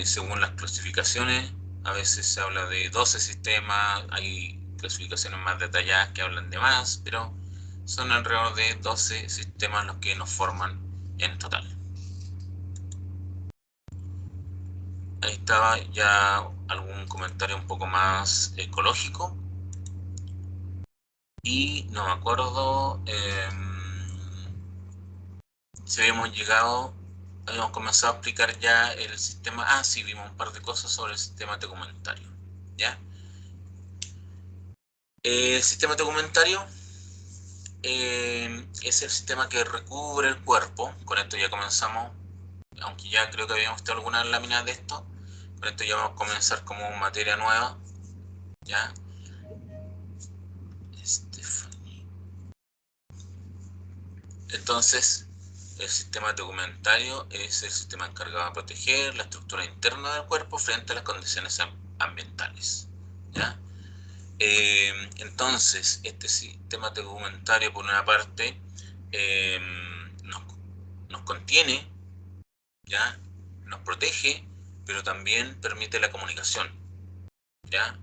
según las clasificaciones, a veces se habla de 12 sistemas, hay clasificaciones más detalladas que hablan de más, pero son alrededor de 12 sistemas los que nos forman en total. Ahí estaba ya algún comentario un poco más ecológico. Y no me acuerdo si habíamos comenzado a explicar ya el sistema. Ah, sí, vimos un par de cosas sobre el sistema tegumentario, ¿ya? El sistema tegumentario es el sistema que recubre el cuerpo. Con esto ya comenzamos, aunque ya creo que habíamos visto algunas láminas de esto. Con esto ya vamos a comenzar como materia nueva, ¿ya? Entonces, el sistema tegumentario es el sistema encargado de proteger la estructura interna del cuerpo frente a las condiciones ambientales, ¿ya? Entonces, este sistema tegumentario, por una parte, nos contiene, ¿ya? Nos protege, pero también permite la comunicación, ¿ya?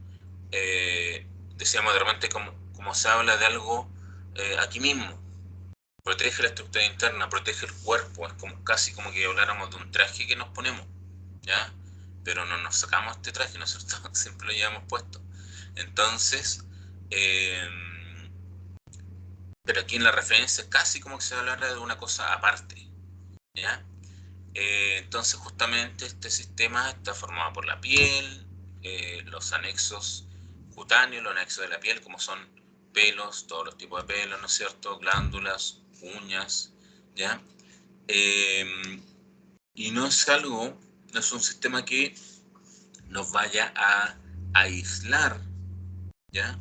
Decíamos de repente como se habla de algo aquí mismo. Protege la estructura interna, protege el cuerpo, es como, casi como que habláramos de un traje que nos ponemos, ¿ya? Pero no nos sacamos este traje, ¿no es cierto? Siempre lo llevamos puesto. Entonces, pero aquí en la referencia casi como que se hablara de una cosa aparte, ¿ya? Entonces justamente este sistema está formado por la piel, los anexos cutáneos, los anexos de la piel, como son pelos, todos los tipos de pelos, ¿no es cierto? Glándulas, uñas, ¿ya? Y no es un sistema que nos vaya a aislar, ¿ya?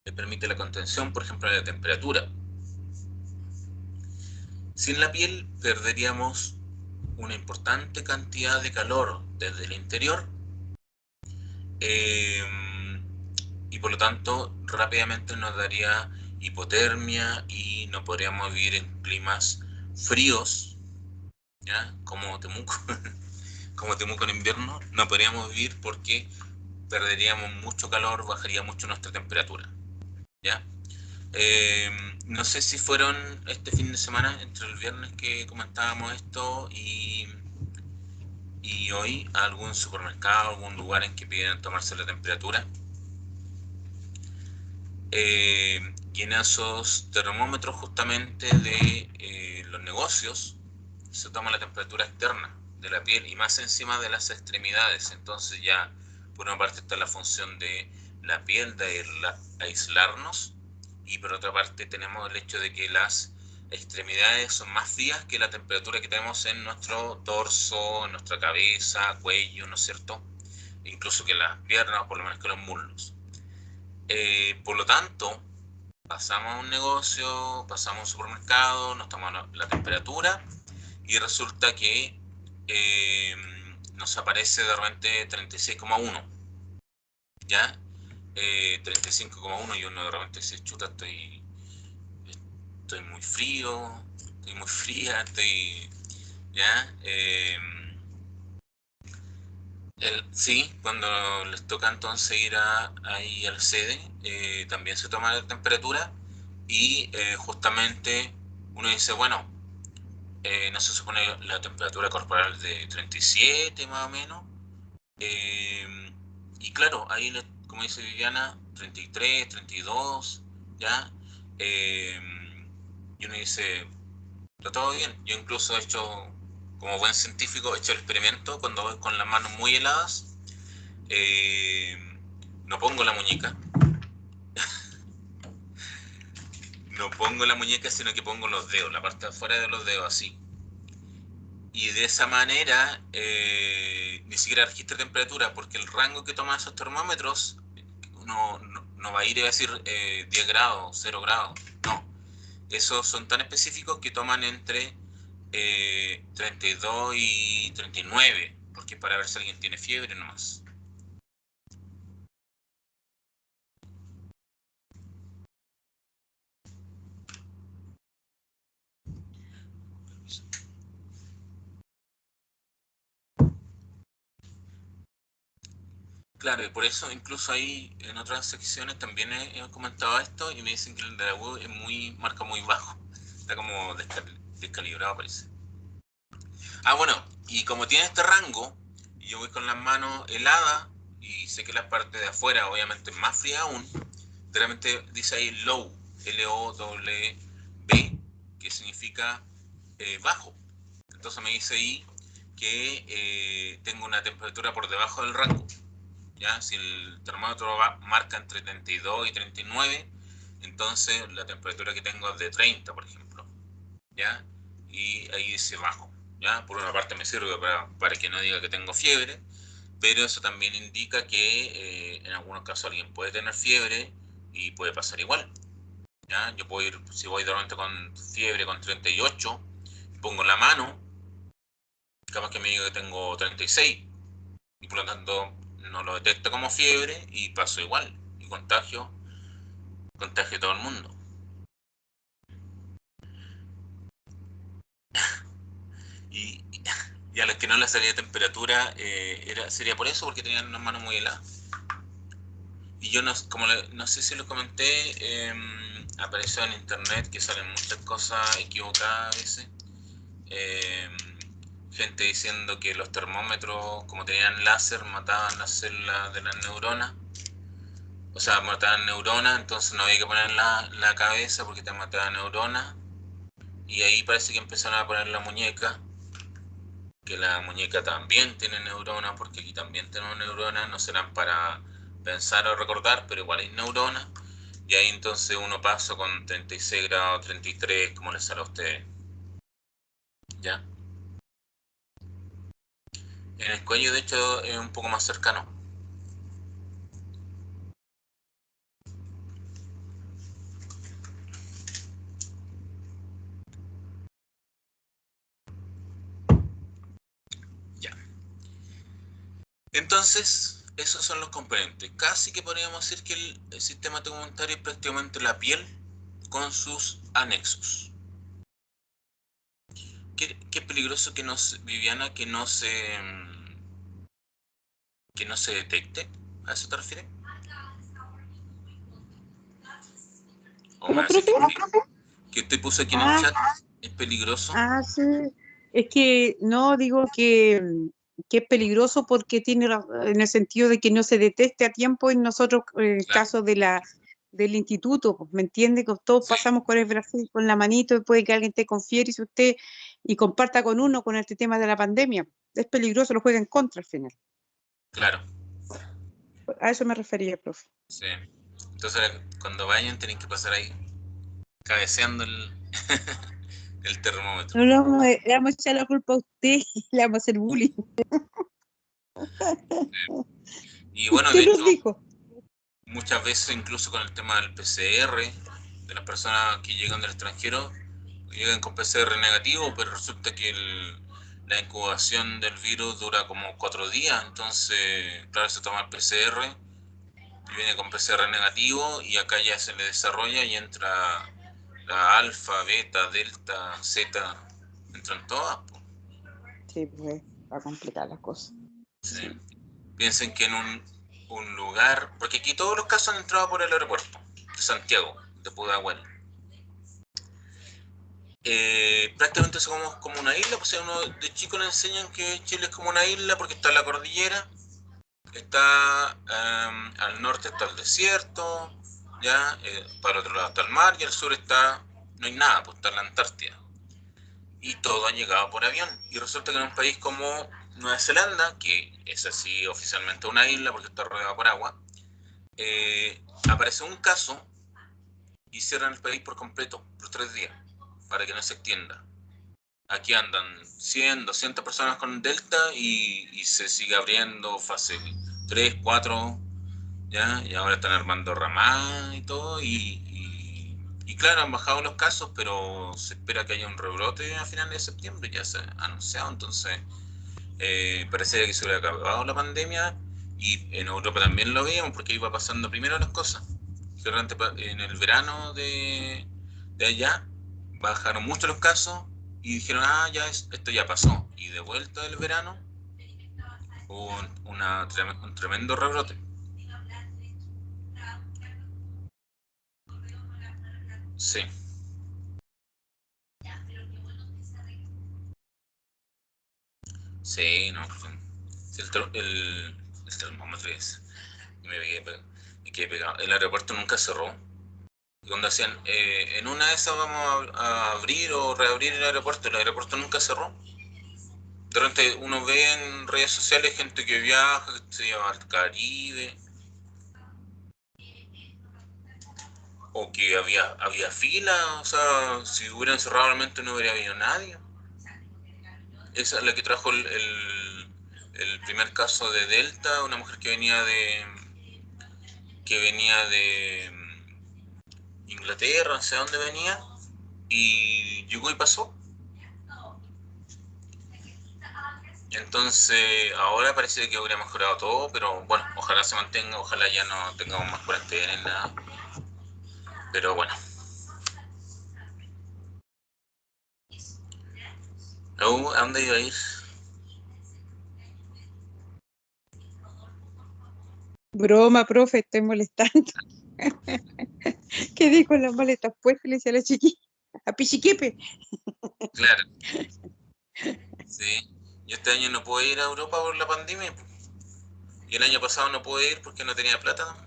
Le permite la contención, por ejemplo, de la temperatura. Sin la piel perderíamos una importante cantidad de calor desde el interior y por lo tanto rápidamente nos daría hipotermia y no podríamos vivir en climas fríos, ¿ya? Como Temuco, como Temuco en invierno, no podríamos vivir porque perderíamos mucho calor, bajaría mucho nuestra temperatura, ¿ya? No sé si fueron este fin de semana, entre el viernes que comentábamos esto y hoy, a algún supermercado, algún lugar en que pidieran tomarse la temperatura. Y en esos termómetros justamente de los negocios se toma la temperatura externa de la piel y más encima de las extremidades. Entonces ya por una parte está la función de la piel de aislarnos y por otra parte tenemos el hecho de que las extremidades son más frías que la temperatura que tenemos en nuestro torso, en nuestra cabeza, cuello, ¿no es cierto? Incluso que las piernas o por lo menos que los muslos. Por lo tanto, pasamos a un negocio, pasamos a un supermercado, nos tomamos la temperatura y resulta que nos aparece de repente 36,1, ¿ya? 35,1 y uno de repente dice, chuta, estoy muy frío, estoy muy fría, ¿ya? Sí, cuando les toca entonces ir ahí al sede, también se toma la temperatura y justamente uno dice, bueno, no se supone la temperatura corporal de 37 más o menos, y claro, ahí como dice Viviana, 33, 32, ¿ya? Y uno dice, está todo bien. Yo incluso he hecho, como buen científico, he hecho el experimento cuando voy con las manos muy heladas, no pongo la muñeca no pongo la muñeca, sino que pongo los dedos, la parte de afuera de los dedos, así. Y de esa manera ni siquiera registra temperatura, porque el rango que toman esos termómetros no va a ir y va a decir 10 grados, 0 grados. No. Esos son tan específicos que toman entre 32 y 39, porque es para ver si alguien tiene fiebre nomás. Claro, y por eso incluso ahí en otras secciones también he comentado esto y me dicen que el de la web es marca muy bajo. Está como descalibrado, parece. Bueno, y como tiene este rango, y yo voy con las manos heladas, y sé que la parte de afuera obviamente es más fría aún, realmente dice ahí low, L-O-W-B, que significa bajo. Entonces me dice ahí que tengo una temperatura por debajo del rango. ¿Ya? Si el termómetro marca entre 32 y 39, entonces la temperatura que tengo es de 30, por ejemplo. ¿Ya? Y ahí dice bajo. ¿Ya? Por una parte me sirve para que no diga que tengo fiebre, pero eso también indica que en algunos casos alguien puede tener fiebre y puede pasar igual. ¿Ya? Yo puedo ir, si voy de repente con fiebre con 38, pongo la mano, capaz que me diga que tengo 36, y por lo tanto no lo detecto como fiebre y paso igual, y contagio a todo el mundo. Y a los que no les salía temperatura sería por eso, porque tenían las manos muy heladas. Y yo no sé si lo comenté, apareció en internet que salen muchas cosas equivocadas a veces. Gente diciendo que los termómetros, como tenían láser, mataban las células de las neuronas. O sea, mataban neuronas, entonces no había que poner la cabeza porque te mataban neuronas. Y ahí parece que empezaron a poner la muñeca, que la muñeca también tiene neuronas, porque aquí también tenemos neuronas, no serán para pensar o recordar, pero igual hay neuronas. Y ahí entonces uno pasa con 36 grados, 33, como les sale a ustedes. ¿Ya? En el cuello, de hecho, es un poco más cercano. Ya. Entonces, esos son los componentes. Casi que podríamos decir que el sistema tegumentario es prácticamente la piel con sus anexos. Qué peligroso que Viviana, que no se detecte. ¿A eso te refieres? ¿O me ¿Cómo, hace profe? que usted puso aquí en el chat es peligroso? Sí. Es que no digo que es peligroso porque tiene en el sentido de que no se detecte a tiempo en nosotros, en el Claro. caso del instituto, pues, ¿me entiende? Que todos Sí. pasamos con el Brasil, con la manito, y puede que alguien te confiere y comparta con uno con este tema de la pandemia. Es peligroso, lo juega en contra al final. Claro. A eso me refería, profe. Sí. Entonces, cuando vayan, tienen que pasar ahí cabeceando el termómetro. No le vamos a echar la culpa a usted, le vamos a hacer bullying. Y bueno, de ¿Quién nos hecho, dijo? muchas veces, incluso con el tema del PCR, de las personas que llegan del extranjero, llegan con PCR negativo, pero resulta que la incubación del virus dura como 4 días, entonces, claro, se toma el PCR y viene con PCR negativo, y acá ya se le desarrolla y entra la alfa, beta, delta, zeta, entran todas. Sí, pues va a complicar las cosas. Sí. Piensen que en un lugar, porque aquí todos los casos han entrado por el aeropuerto de Santiago, de Pudahuel. Prácticamente somos como una isla, pues uno de chico le enseñan que Chile es como una isla porque está en la cordillera, está al norte está el desierto, ya para el otro lado está el mar, y al sur no hay nada, pues está la Antártida. Y todo ha llegado por avión. Y resulta que en un país como Nueva Zelanda, que es así oficialmente una isla porque está rodeada por agua, aparece un caso y cierran el país por completo, por 3 días, para que no se extienda. Aquí andan 100, 200 personas con Delta y se sigue abriendo fase 3, 4, ¿ya? Y ahora están armando ramadas y todo, y claro, han bajado los casos, pero se espera que haya un rebrote a finales de septiembre, ya se ha anunciado, entonces parecía que se hubiera acabado la pandemia, y en Europa también lo veíamos, porque iba pasando primero las cosas. En el verano de allá bajaron mucho los casos y dijeron, ya esto ya pasó, y de vuelta del verano hubo un tremendo rebrote. Sí. Sí, no. Sí, el termómetro es. Me quedé pegado. El aeropuerto nunca cerró. Donde hacían, en una de esas vamos a abrir o reabrir el aeropuerto nunca cerró. De repente uno ve en redes sociales gente que viaja, que se lleva al Caribe, o que había fila, o sea, si hubieran cerrado realmente no hubiera habido nadie. Esa es la que trajo el primer caso de Delta, una mujer que venía de Inglaterra, no sé dónde venía, y llegó y pasó. Entonces, ahora parece que habría mejorado todo, pero bueno, ojalá se mantenga, ojalá ya no tengamos más cuarentena ni nada. Pero bueno. ¿A dónde iba a ir? Broma, profe, estoy molestando. Quedé con las maletas puestas y le decía a la chiquilla, a Pichiquepe. Claro. Sí. Yo este año no pude ir a Europa por la pandemia. Y el año pasado no pude ir porque no tenía plata, ¿no?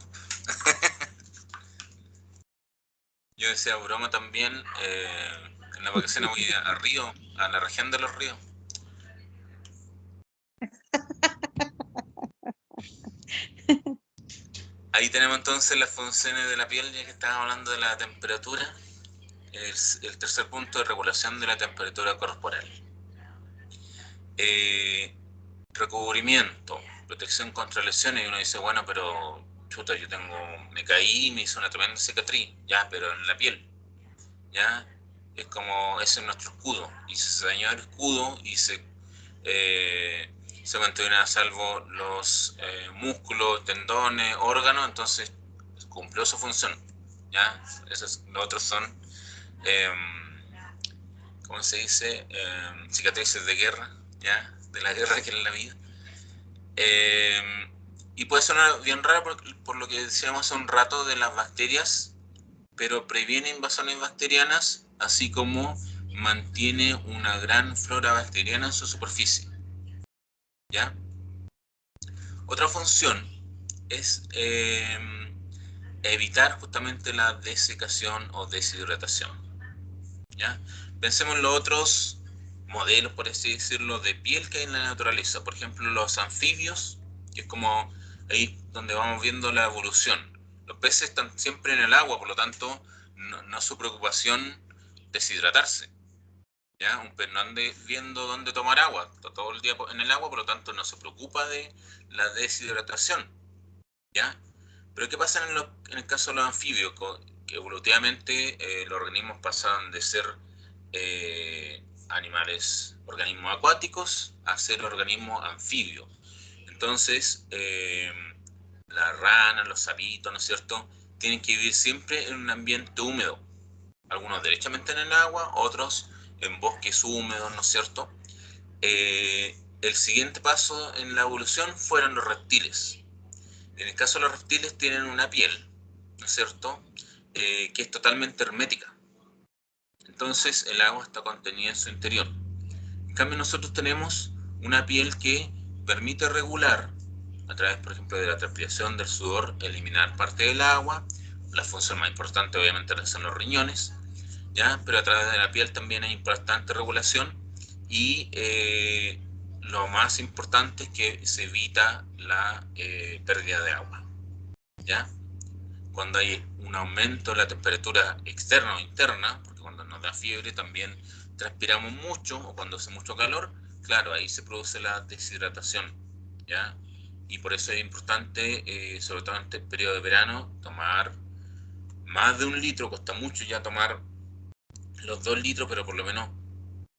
Yo decía broma también, en la vacaciones voy a Río, a la región de los ríos. Ahí tenemos entonces las funciones de la piel, ya que estábamos hablando de la temperatura. El tercer punto de regulación de la temperatura corporal. Recubrimiento, protección contra lesiones, y uno dice, bueno, pero chuta, me caí, me hizo una tremenda cicatriz, ya, pero en la piel, ya, ese es nuestro escudo, y si se dañó el escudo y se mantuvieron a salvo los músculos, tendones, órganos, entonces cumplió su función, ya, los otros son ¿cómo se dice? Cicatrices de guerra, ya, de la guerra que es la vida. Y puede sonar bien raro por lo que decíamos hace un rato de las bacterias, pero previene invasiones bacterianas, así como mantiene una gran flora bacteriana en su superficie. ¿Ya? Otra función es evitar justamente la desecación o deshidratación. ¿Ya? Pensemos en los otros modelos, por así decirlo, de piel que hay en la naturaleza. Por ejemplo, los anfibios, que es como ahí donde vamos viendo la evolución. Los peces están siempre en el agua, por lo tanto, no es su preocupación deshidratarse. ¿Ya? Un pez no ande viendo dónde tomar agua, está todo el día en el agua, por lo tanto no se preocupa de la deshidratación. ¿Ya? Pero ¿qué pasa en el caso de los anfibios? Que evolutivamente los organismos pasaron de ser organismos acuáticos a ser organismos anfibios. Entonces, las ranas, los sapitos, ¿no es cierto?, tienen que vivir siempre en un ambiente húmedo. Algunos derechamente en el agua, otros en bosques húmedos, ¿no es cierto? El siguiente paso en la evolución fueron los reptiles. En el caso de los reptiles tienen una piel, ¿no es cierto?, que es totalmente hermética. Entonces el agua está contenida en su interior. En cambio nosotros tenemos una piel que permite regular, a través, por ejemplo, de la transpiración, del sudor, eliminar parte del agua. La función más importante obviamente son los riñones, ¿ya? Pero a través de la piel también hay importante regulación, y lo más importante es que se evita la pérdida de agua, ¿ya? cuando hay un aumento de la temperatura externa o interna, porque cuando nos da fiebre también transpiramos mucho, o cuando hace mucho calor, claro, ahí se produce la deshidratación, ¿ya? Y por eso es importante, sobre todo en este periodo de verano, tomar más de 1 litro. Cuesta mucho ya tomar los 2 litros, pero por lo menos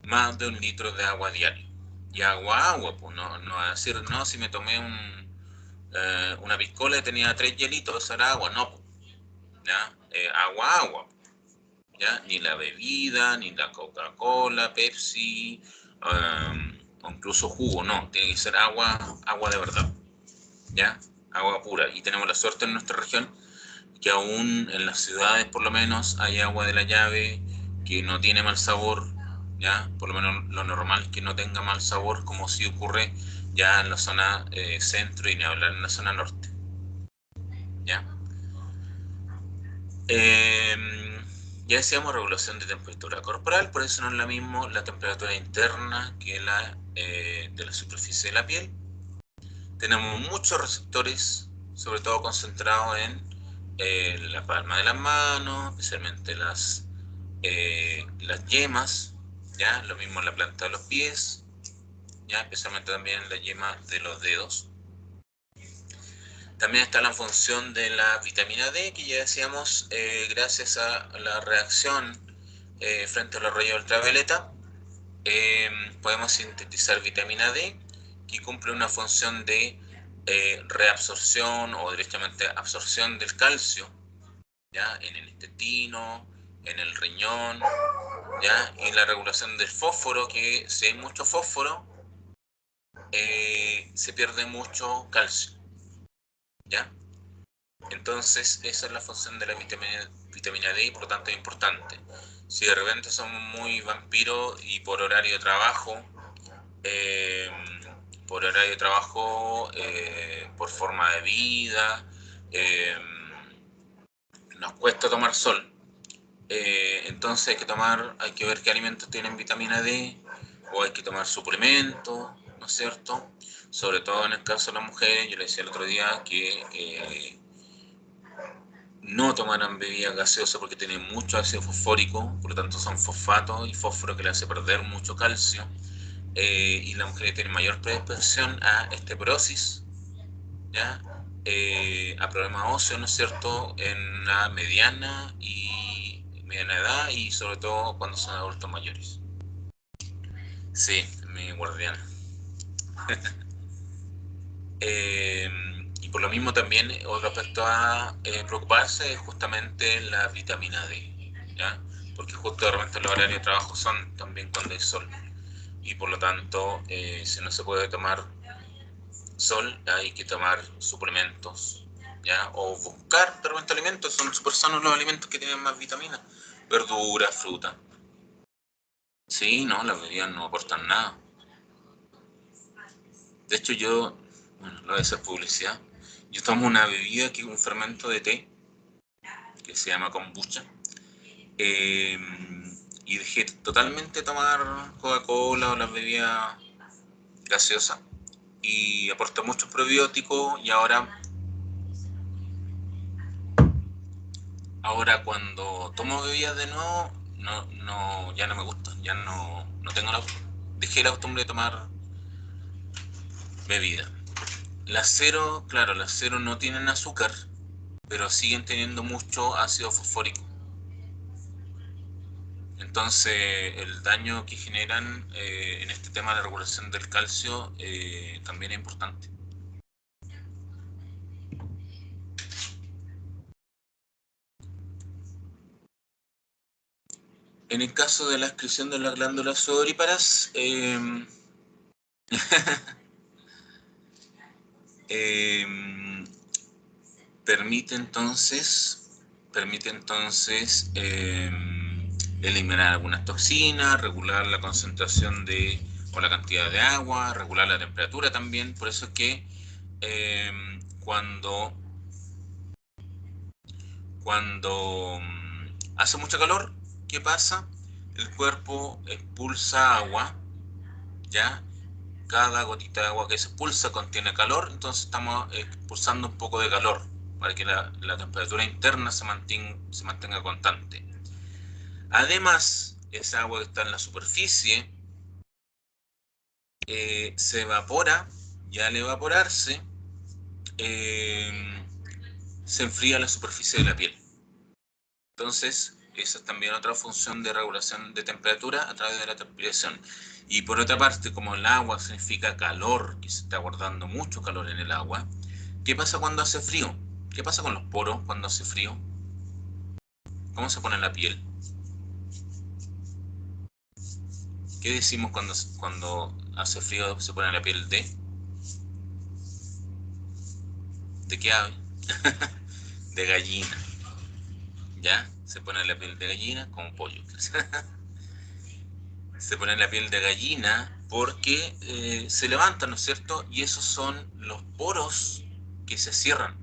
más de 1 litro de agua diario. Y agua, pues no decir, no, si me tomé una piscola y tenía 3 hielitos, eso era agua, no, ¿ya? Agua, ¿ya? Ni la bebida, ni la Coca-Cola, Pepsi, o incluso jugo, no, tiene que ser agua de verdad, ¿ya? Agua pura. Y tenemos la suerte en nuestra región que aún en las ciudades por lo menos hay agua de la llave que no tiene mal sabor, ¿ya? Por lo menos lo normal es que no tenga mal sabor, como si ocurre ya en la zona centro y ni hablar en la zona norte, ¿ya? Ya decíamos regulación de temperatura corporal, por eso no es la misma la temperatura interna que la de la superficie de la piel. Tenemos muchos receptores, sobre todo concentrados en la palma de las manos, especialmente las yemas, ¿ya? Lo mismo en la planta de los pies, ¿ya? Especialmente también en la yema de los dedos. También está la función de la vitamina D, que ya decíamos, gracias a la reacción frente a los rayos ultravioleta, podemos sintetizar vitamina D, que cumple una función de reabsorción o directamente absorción del calcio, ¿ya? En el intestino, en el riñón, ¿ya? Y la regulación del fósforo, que si hay mucho fósforo, se pierde mucho calcio, ¿ya? Entonces esa es la función de la vitamina D y por lo tanto es importante. Si de repente somos muy vampiros y por horario de trabajo, por forma de vida, nos cuesta tomar sol, entonces hay que ver qué alimentos tienen vitamina D, o hay que tomar suplementos, ¿no es cierto? Sobre todo en el caso de las mujeres, yo le decía el otro día que no tomaran bebidas gaseosas porque tienen mucho ácido fosfórico, por lo tanto son fosfatos y fósforo que le hace perder mucho calcio, y las mujeres tienen mayor predisposición a osteoporosis, ¿ya? A problemas óseos, ¿no es cierto?, en la mediana edad y sobre todo cuando son adultos mayores. Sí, mi guardiana. Y por lo mismo también otro aspecto a preocuparse es justamente la vitamina D, ¿ya? Porque justo de repente los horarios de trabajo son también cuando hay sol y por lo tanto si no se puede tomar sol hay que tomar suplementos, ¿ya? O buscar de repente alimentos, son súper sanos los alimentos que tienen más vitaminas, verduras, fruta. Sí, no, las bebidas no aportan nada. De hecho bueno, lo voy a hacer publicidad. Yo tomo una bebida que es un fermento de té, que se llama kombucha, y dejé totalmente tomar Coca-Cola o las bebidas gaseosas, y aporta muchos probióticos, y ahora cuando tomo bebidas de nuevo, ya no me gusta, ya no tengo dejé la costumbre de tomar bebida. Las cero, claro, las cero no tienen azúcar, pero siguen teniendo mucho ácido fosfórico. Entonces, el daño que generan en este tema de la regulación del calcio también es importante. En el caso de la excreción de las glándulas sudoríparas, permite entonces eliminar algunas toxinas, regular la concentración o la cantidad de agua, regular la temperatura también. Por eso es que cuando hace mucho calor, ¿qué pasa? El cuerpo expulsa agua, ¿ya? Cada gotita de agua que se expulsa contiene calor, entonces estamos expulsando un poco de calor, para que la temperatura interna se mantenga constante. Además, esa agua que está en la superficie se evapora, y al evaporarse se enfría la superficie de la piel. Entonces, esa es también otra función de regulación de temperatura a través de la transpiración. Y por otra parte, como el agua significa calor, que se está guardando mucho calor en el agua, ¿qué pasa cuando hace frío? ¿Qué pasa con los poros cuando hace frío? ¿Cómo se pone la piel? ¿Qué decimos cuando hace frío se pone la piel de? ¿De qué ave? De gallina. ¿Ya? Se pone la piel de gallina como pollo. Se pone la piel de gallina porque se levanta, ¿no es cierto? Y esos son los poros que se cierran.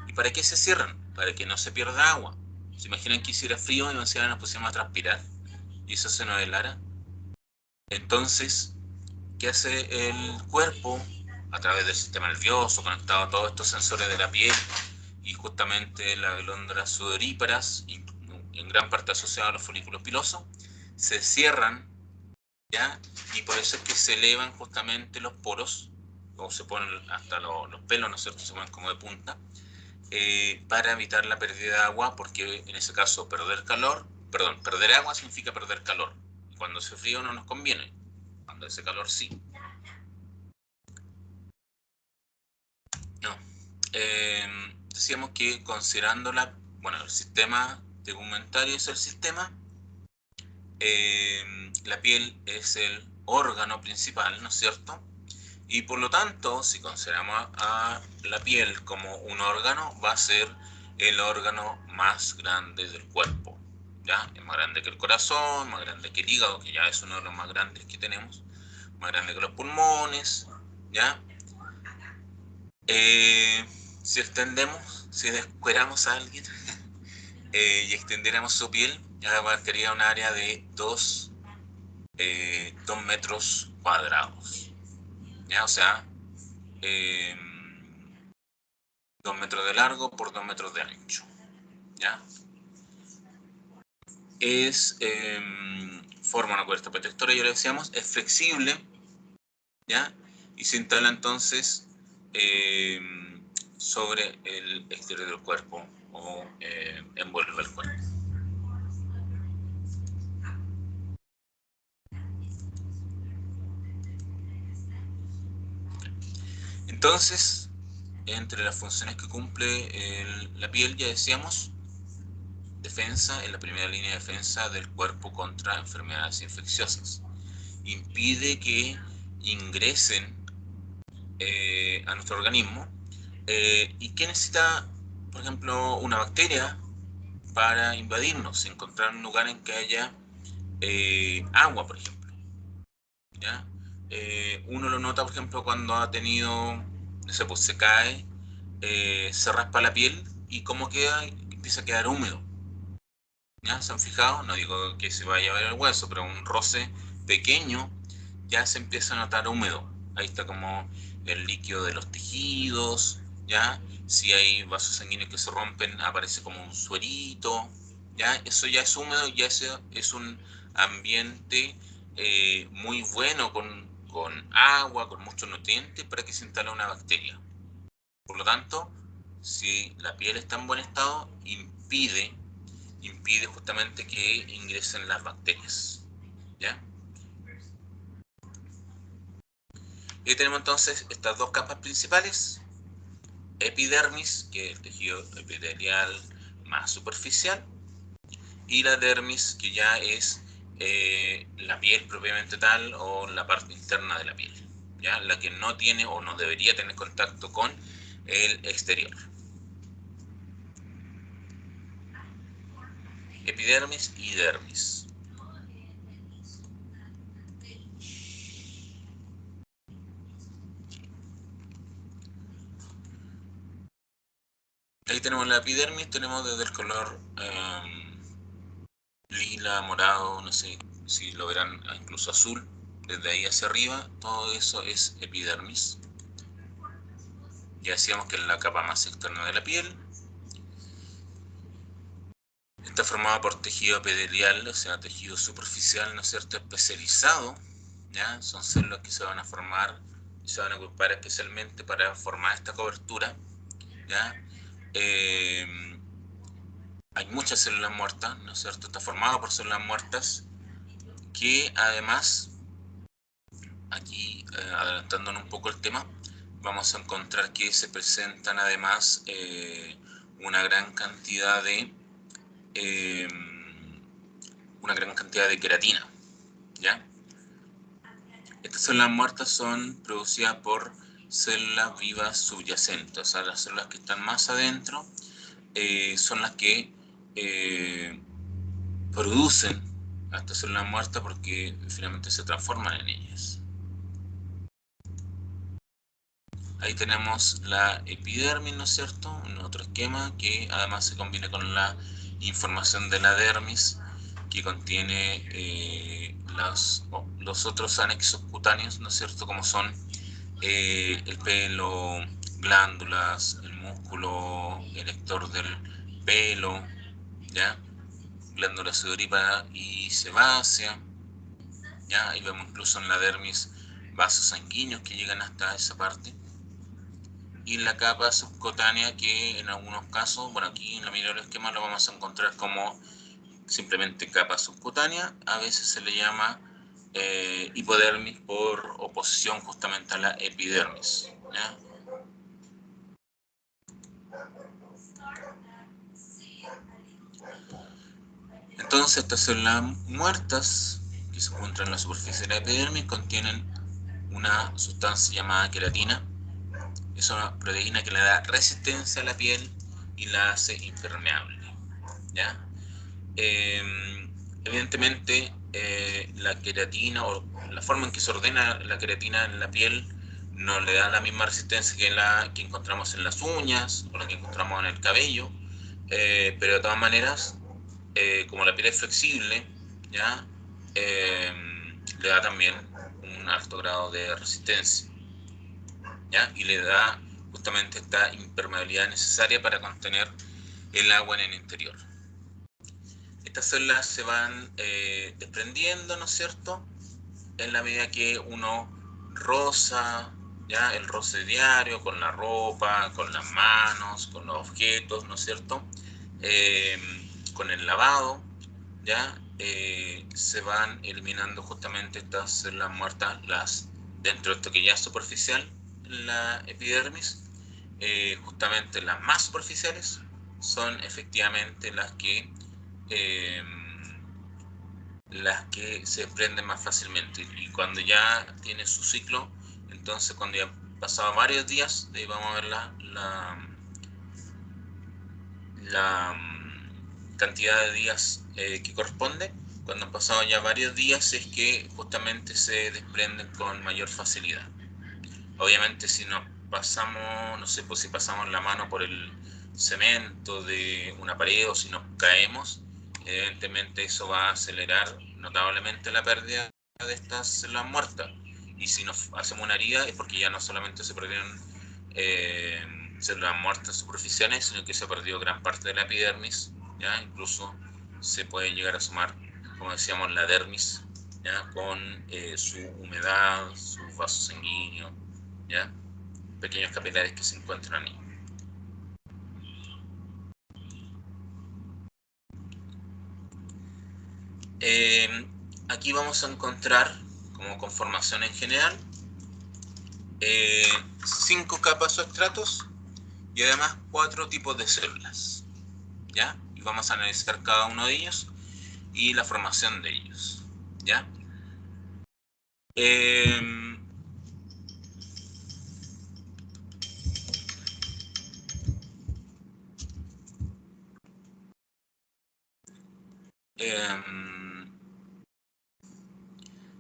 ¿Y para qué se cierran? Para que no se pierda agua. ¿Se imaginan que hiciera frío y encima nos pusiéramos a transpirar? Y eso se nos helara. Entonces, ¿qué hace el cuerpo? A través del sistema nervioso, conectado a todos estos sensores de la piel y justamente las glándulas sudoríparas, en gran parte asociadas a los folículos pilosos, se cierran, ¿ya? Y por eso es que se elevan justamente los poros, o se ponen hasta los pelos, ¿no es cierto?, se ponen como de punta, para evitar la pérdida de agua, porque en ese caso perder agua significa perder calor. Y cuando hace frío no nos conviene, cuando hace calor sí. No. Decíamos que considerando el sistema tegumentario es el sistema, la piel es el órgano principal, ¿no es cierto? Y por lo tanto, si consideramos a la piel como un órgano, va a ser el órgano más grande del cuerpo, ¿ya? Es más grande que el corazón, más grande que el hígado, que ya es uno de los más grandes que tenemos, más grande que los pulmones, ¿ya? Si extendemos, si descueramos a alguien y extendiéramos su piel, ya abarcaría un área de 2 metros cuadrados, ¿ya? O sea, 2 metros de largo por 2 metros de ancho, ¿ya? Forma una cubierta protectora, ya lo decíamos, es flexible, ¿ya? Y se instala entonces sobre el exterior del cuerpo o envuelve el cuerpo. Entonces, entre las funciones que cumple la piel, ya decíamos, defensa, en la primera línea de defensa del cuerpo contra enfermedades infecciosas. Impide que ingresen a nuestro organismo. ¿Y qué necesita, por ejemplo, una bacteria para invadirnos? Encontrar un lugar en que haya agua, por ejemplo, ¿ya? Uno lo nota, por ejemplo, cuando ha tenido, no sé, pues se cae, se raspa la piel y cómo queda, empieza a quedar húmedo, ¿ya? ¿Se han fijado? No digo que se vaya a ver el hueso, pero un roce pequeño ya se empieza a notar húmedo. Ahí está como el líquido de los tejidos, ¿ya? Si hay vasos sanguíneos que se rompen, aparece como un suerito, ¿ya? Eso ya es húmedo, ya es un ambiente muy bueno con agua, con muchos nutrientes para que se instale una bacteria. Por lo tanto, si la piel está en buen estado, impide justamente que ingresen las bacterias, ¿ya? Y tenemos entonces estas dos capas principales: epidermis, que es el tejido epitelial más superficial, y la dermis, que ya es la piel propiamente tal, o la parte interna de la piel, ¿ya? La que no tiene o no debería tener contacto con el exterior. Epidermis y dermis. Ahí tenemos la epidermis, tenemos desde el color lila, morado, no sé si lo verán, incluso azul, desde ahí hacia arriba, todo eso es epidermis. Ya decíamos que es la capa más externa de la piel, Está formado por tejido epitelial, o sea, tejido superficial, ¿no es cierto?, especializado, ¿ya? Son células que se van a formar y se van a agrupar especialmente para formar esta cobertura, ¿ya? Hay muchas células muertas, ¿no es cierto? Está formado por células muertas que además, aquí adelantándonos un poco el tema, vamos a encontrar que se presentan además una gran cantidad de queratina, ¿ya? Estas células muertas son producidas por células vivas subyacentes, o sea, las células que están más adentro son las que producen a estas células muertas porque finalmente se transforman en ellas. Ahí tenemos la epidermis, ¿no es cierto? En otro esquema que además se combina con la información de la dermis, que contiene los otros anexos cutáneos, ¿no es cierto? Como son el pelo, glándulas, el músculo erector del pelo, ¿ya? Glándula sudorípara y sebácea, ¿ya? Ahí vemos incluso en la dermis vasos sanguíneos que llegan hasta esa parte. Y la capa subcutánea que en algunos casos, bueno, aquí en la mayoría de los esquemas lo vamos a encontrar como simplemente capa subcutánea, a veces se le llama hipodermis por oposición justamente a la epidermis, ¿ya? Entonces estas células muertas que se encuentran en la superficie de la epidermis contienen una sustancia llamada queratina. Es una proteína que le da resistencia a la piel y la hace impermeable, ¿ya? Evidentemente la queratina o la forma en que se ordena la queratina en la piel no le da la misma resistencia que la que encontramos en las uñas o la que encontramos en el cabello, pero de todas maneras, como la piel es flexible, ¿ya? Le da también un alto grado de resistencia, ¿ya? Y le da justamente esta impermeabilidad necesaria para contener el agua en el interior. Estas células se van desprendiendo, ¿no es cierto?, en la medida que uno roza, ¿ya? El roce diario con la ropa, con las manos, con los objetos, ¿no es cierto?, con el lavado, ¿ya? Se van eliminando justamente estas células muertas, dentro de esto que ya es superficial, la epidermis. Justamente las más superficiales son efectivamente las que se desprenden más fácilmente, y cuando ya tiene su ciclo, entonces cuando ya han pasado varios días, de ahí vamos a ver la cantidad de días que corresponde. Cuando han pasado ya varios días es que justamente se desprenden con mayor facilidad. Obviamente si nos pasamos, no sé, pues si pasamos la mano por el cemento de una pared o si nos caemos, evidentemente eso va a acelerar notablemente la pérdida de estas células muertas. Y si nos hacemos una herida es porque ya no solamente se perdieron células muertas superficiales, sino que se perdió gran parte de la epidermis, ¿ya? Incluso se puede llegar a sumar, como decíamos, la dermis, ¿ya? Con su humedad, su vaso sanguíneo, ¿ya? Pequeños capilares que se encuentran ahí. Aquí vamos a encontrar, como conformación en general, 5 capas o estratos y además 4 tipos de células, ¿ya? Y vamos a analizar cada uno de ellos y la formación de ellos, ¿ya?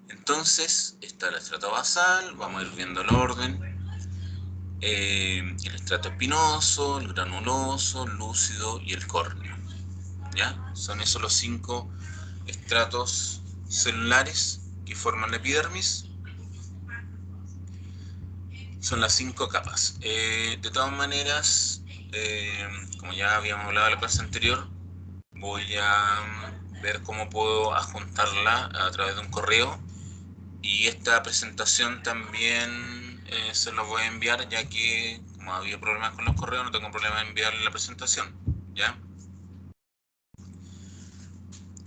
Entonces está el estrato basal, vamos a ir viendo el orden, el estrato espinoso, el granuloso, el lúcido y el córneo, ¿ya? Son esos los 5 estratos celulares que forman la epidermis. Son las 5 capas. De todas maneras, como ya habíamos hablado en la clase anterior, voy a ver cómo puedo adjuntarla a través de un correo, y esta presentación también se la voy a enviar, ya que como había problemas con los correos, no tengo problema en enviarle la presentación, ¿ya?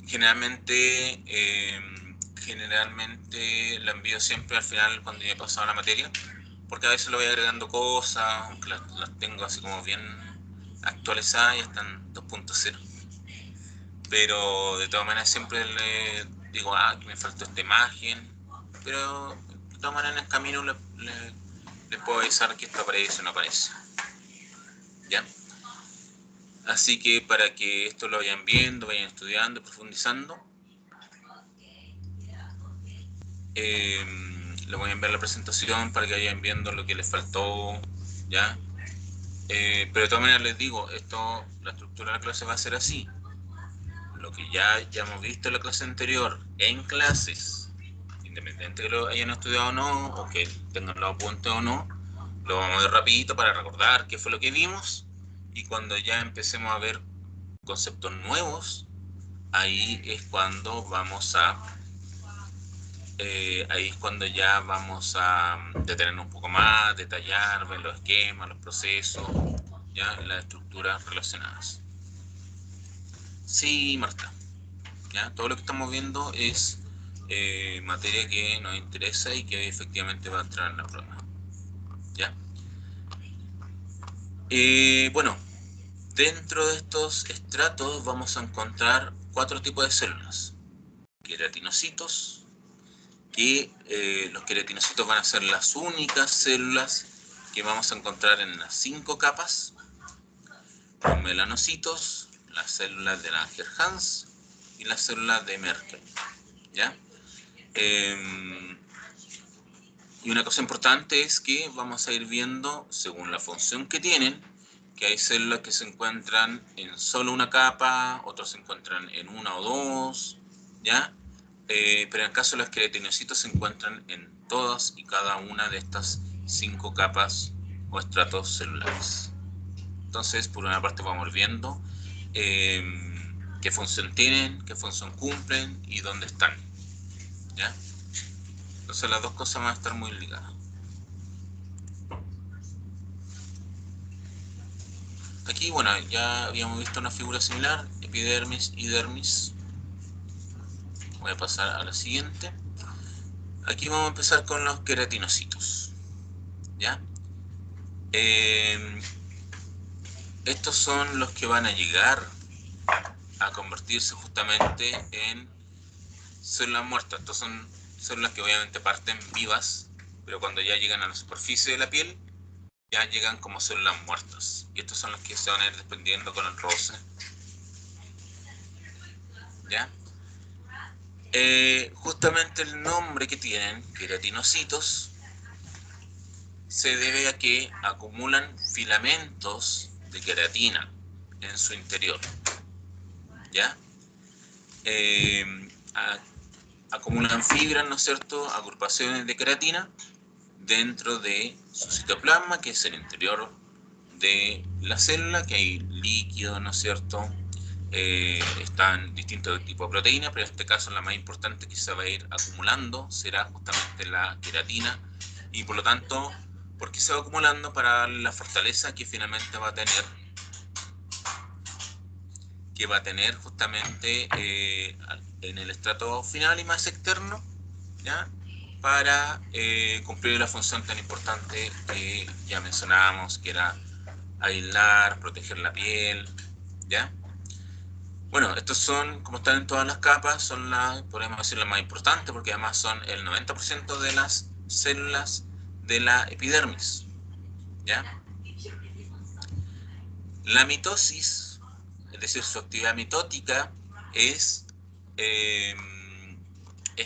Generalmente la envío siempre al final cuando ya he pasado la materia, porque a veces le voy agregando cosas, aunque las tengo así como bien actualizadas y están 2.0. Pero de todas maneras siempre le digo, que me faltó esta imagen, pero de todas maneras en el camino le puedo avisar que esto aparece o no aparece, ¿ya? Así que para que esto lo vayan viendo, vayan estudiando, profundizando, le voy a enviar la presentación para que vayan viendo lo que les faltó, ¿ya? Pero de todas maneras les digo, la estructura de la clase va a ser así. Lo que ya hemos visto en la clase anterior, en clases, independiente de que lo hayan estudiado o no, o que tengan los apuntes o no, lo vamos a ver rapidito para recordar qué fue lo que vimos, y cuando ya empecemos a ver conceptos nuevos, ahí es cuando ya vamos a detenernos un poco más, detallar, ver los esquemas, los procesos, ya las estructuras relacionadas. Sí, Marta, ya todo lo que estamos viendo es materia que nos interesa y que efectivamente va a entrar en la prueba, ya. Bueno, dentro de estos estratos vamos a encontrar 4 tipos de células: queratinocitos, que los queratinocitos van a ser las únicas células que vamos a encontrar en las 5 capas. Los melanocitos, las células de Langerhans y las células de Merkel, ¿ya? Y una cosa importante es que vamos a ir viendo, según la función que tienen, que hay células que se encuentran en solo una capa, otras se encuentran en una o dos, ¿ya? Pero en el caso de los queratinocitos se encuentran en todas y cada una de estas 5 capas o estratos celulares. Entonces, por una parte vamos viendo qué función tienen, qué función cumplen y dónde están, ¿ya? Entonces las dos cosas van a estar muy ligadas. Aquí, bueno, ya habíamos visto una figura similar, epidermis y dermis. Voy a pasar a la siguiente. Aquí vamos a empezar con los queratinocitos, ¿ya? Estos son los que van a llegar a convertirse justamente en células muertas. Estos son células que obviamente parten vivas, pero cuando ya llegan a la superficie de la piel, ya llegan como células muertas. Y estos son los que se van a ir desprendiendo con el roce, ¿ya? Justamente el nombre que tienen, queratinocitos, se debe a que acumulan filamentos de queratina en su interior, ¿ya? Acumulan fibras, ¿no es cierto?, agrupaciones de queratina dentro de su citoplasma, que es el interior de la célula, que hay líquido, ¿no es cierto? Están distintos tipos de proteínas, pero en este caso la más importante que se va a ir acumulando será justamente la queratina, y por lo tanto, ¿por qué se va acumulando? Para la fortaleza que finalmente va a tener justamente en el estrato final y más externo, ¿ya? Para cumplir la función tan importante que ya mencionábamos, que era aislar, proteger la piel, ¿ya? Bueno, estos son, como están en todas las capas, son podemos decir, las más importantes, porque además son el 90% de las células de la epidermis, ¿ya? La mitosis, es decir, su actividad mitótica, es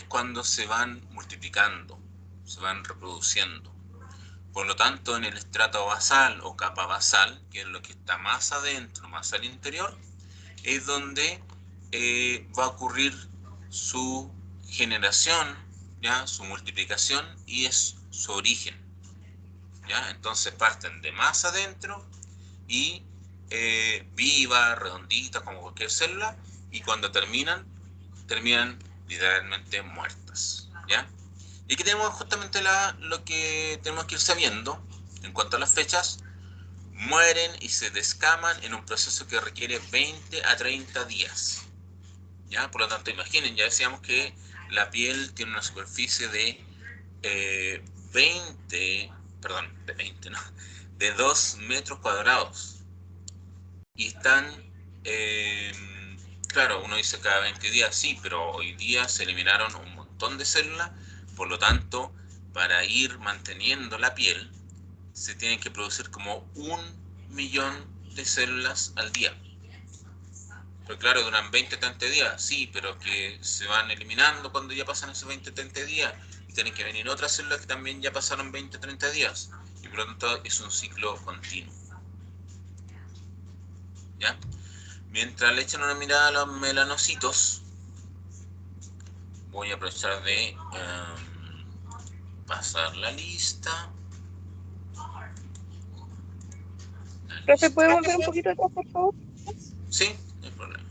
cuando se van multiplicando, se van reproduciendo. Por lo tanto, en el estrato basal o capa basal, que es lo que está más adentro, más al interior, es donde va a ocurrir su generación, ¿ya? Su multiplicación, y es su origen, ¿ya? Entonces parten de más adentro y vivas, redonditas, como cualquier célula, y cuando terminan literalmente muertas, ¿ya? Y aquí tenemos justamente lo que tenemos que ir sabiendo en cuanto a las fechas. Mueren y se descaman en un proceso que requiere 20 a 30 días, ¿ya? Por lo tanto, imaginen, ya decíamos que la piel tiene una superficie de 2 metros cuadrados. Y están, claro, uno dice cada 20 días, sí, pero hoy día se eliminaron un montón de células, por lo tanto, para ir manteniendo la piel, se tienen que producir como 1.000.000 de células al día. Pero claro, duran 20-30 días, sí, pero que se van eliminando cuando ya pasan esos 20-30 días y tienen que venir otras células que también ya pasaron 20-30 días. Y por lo tanto es un ciclo continuo, ¿ya? Mientras le echan una mirada a los melanocitos, voy a aprovechar de pasar la lista. Profe, ¿puede volver un poquito atrás, por favor? Sí, no hay problema.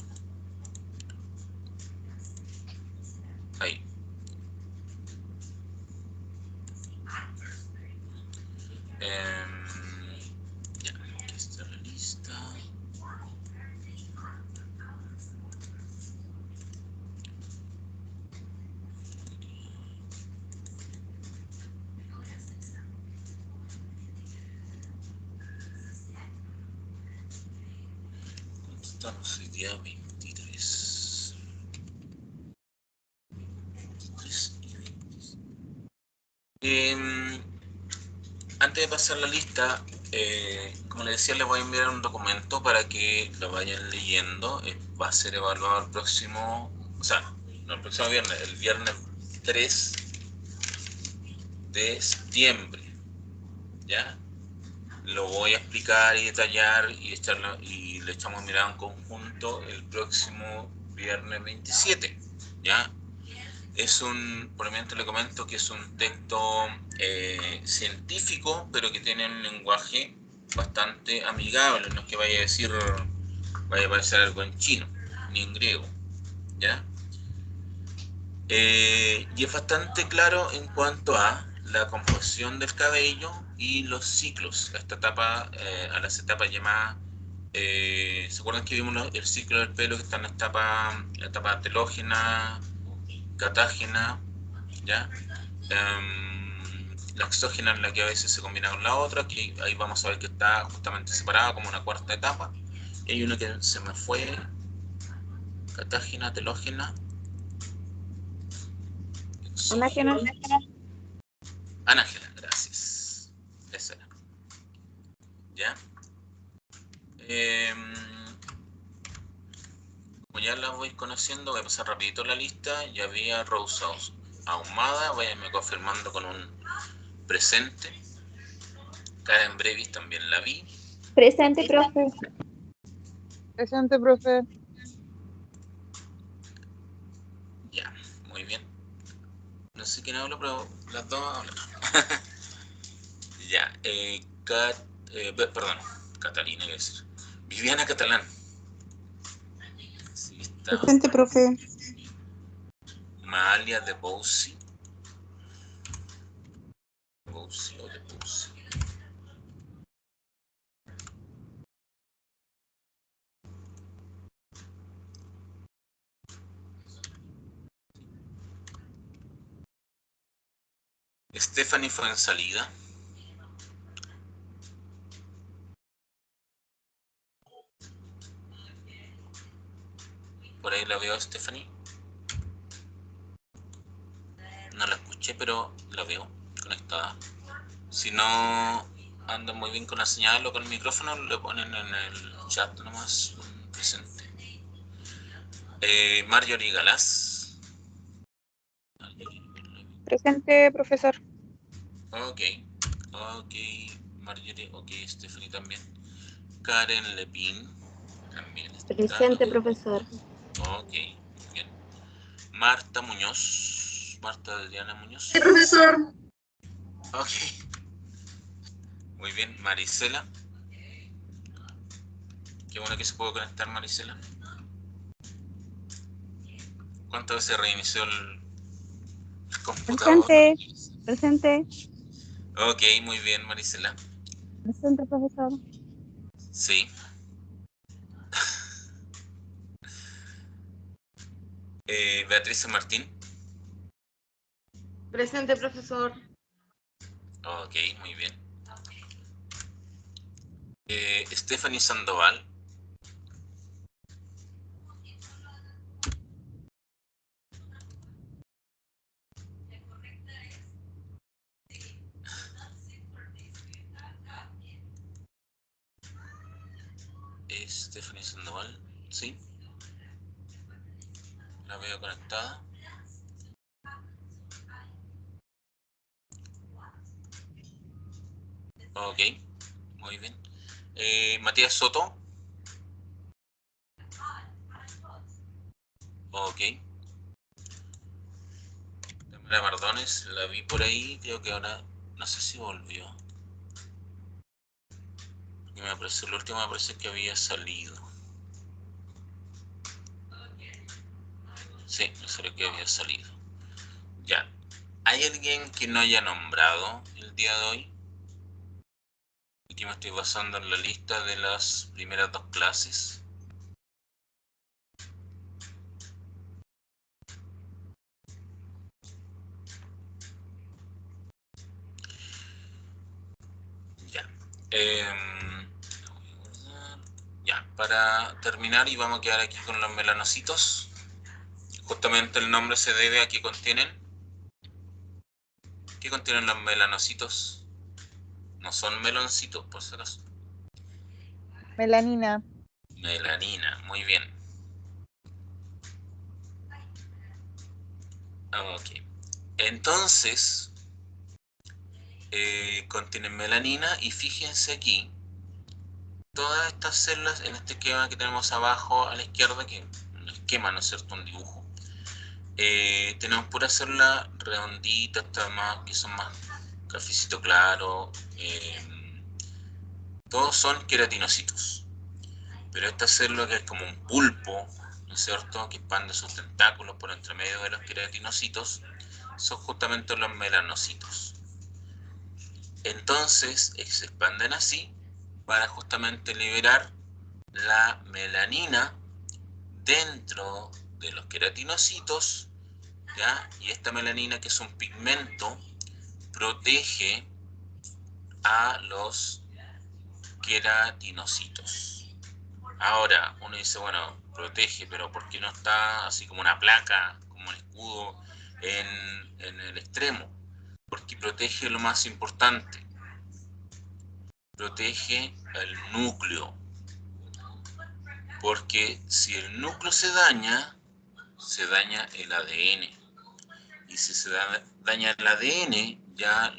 Ahí. Ya, aquí está la lista. Estamos hoy día 23. 23 y 20. Antes de pasar la lista, como les decía, les voy a enviar un documento para que lo vayan leyendo. Va a ser evaluado el próximo, o sea, no el próximo viernes, el viernes 3 de septiembre, ¿ya? Lo voy a explicar y detallar y le echamos mirada en conjunto el próximo viernes 27, ¿ya? Por el momento le comento que es un texto científico, pero que tiene un lenguaje bastante amigable, no es que vaya a parecer algo en chino, ni en griego, ¿ya? Y es bastante claro en cuanto a la composición del cabello y los ciclos, a las etapas llamadas, ¿se acuerdan que vimos el ciclo del pelo que está en la etapa telógena, catágena, ¿ya? La exógena es la que a veces se combina con la otra, que ahí vamos a ver que está justamente separada como una cuarta etapa. Y hay una que se me fue, catágena, telógena, Anágena. anágena, gracias. Esa era. ¿Ya? Como ya la voy conociendo, voy a pasar rapidito la lista. Ya había Rose ahumada, váyanme confirmando con un presente. Karen Brevis también la vi. Presente, profe. Presente, profe. Ya, muy bien. No sé quién habla, pero las dos hablan. Ya, perdón, Catalina, iba a decir. Viviana Catalán. Sí, está. Presente, profe. Mahalia de Bouzy. Bouzy o de Bouzy. Stephanie fue en salida. Por ahí la veo a Stephanie. No la escuché, pero la veo conectada. Si no anda muy bien con la señal o con el micrófono, le ponen en el chat nomás un presente. Marjorie Galás. Presente, profesor. Ok, Marjorie, ok, Stephanie también. Karen Lepin también está. Presente, profesor. Ok, bien. Marta Muñoz. Marta Adriana Muñoz. Sí, profesor. Ok. Muy bien. Marisela. Qué bueno que se pudo conectar, Marisela. ¿Cuántas veces reinició el computador? Presente. Ok, muy bien, Marisela. Presente, profesor. Sí. Beatriz San Martín. Presente, profesor. Ok, muy bien. Stephanie Sandoval. Stephanie Sandoval, sí. La veo conectada. Ok, muy bien. Matías Soto. Ok. Tamara Mardones, la vi por ahí, creo que ahora, no sé si volvió. Y me apareció, lo último me parece que había salido. Sí, me salió que había salido. Ya. ¿Hay alguien que no haya nombrado el día de hoy? Aquí me estoy basando en la lista de las primeras 2 clases. Ya. Ya, para terminar, y vamos a quedar aquí con los melanocitos. Justamente el nombre se debe a que contienen. ¿Qué contienen los melanocitos? No son meloncitos, por si acaso. Melanina. Melanina, muy bien. Ok. Entonces, contienen melanina y fíjense aquí, todas estas células en este esquema que tenemos abajo a la izquierda, que es un esquema, ¿no es cierto? Un dibujo. Tenemos puras células redonditas, que son más cafecito claro. Todos son queratinocitos. Pero esta célula que es como un pulpo, ¿no es cierto?, que expande sus tentáculos por entre medio de los queratinocitos, son justamente los melanocitos. Entonces se expanden así para justamente liberar la melanina dentro de los queratinocitos, ¿ya? Y esta melanina, que es un pigmento, protege a los queratinocitos. Ahora, uno dice, bueno, protege, pero ¿por qué no está así como una placa, como un escudo en el extremo? Porque protege lo más importante, protege el núcleo. Porque si el núcleo se daña el ADN. Y si se daña el ADN, ya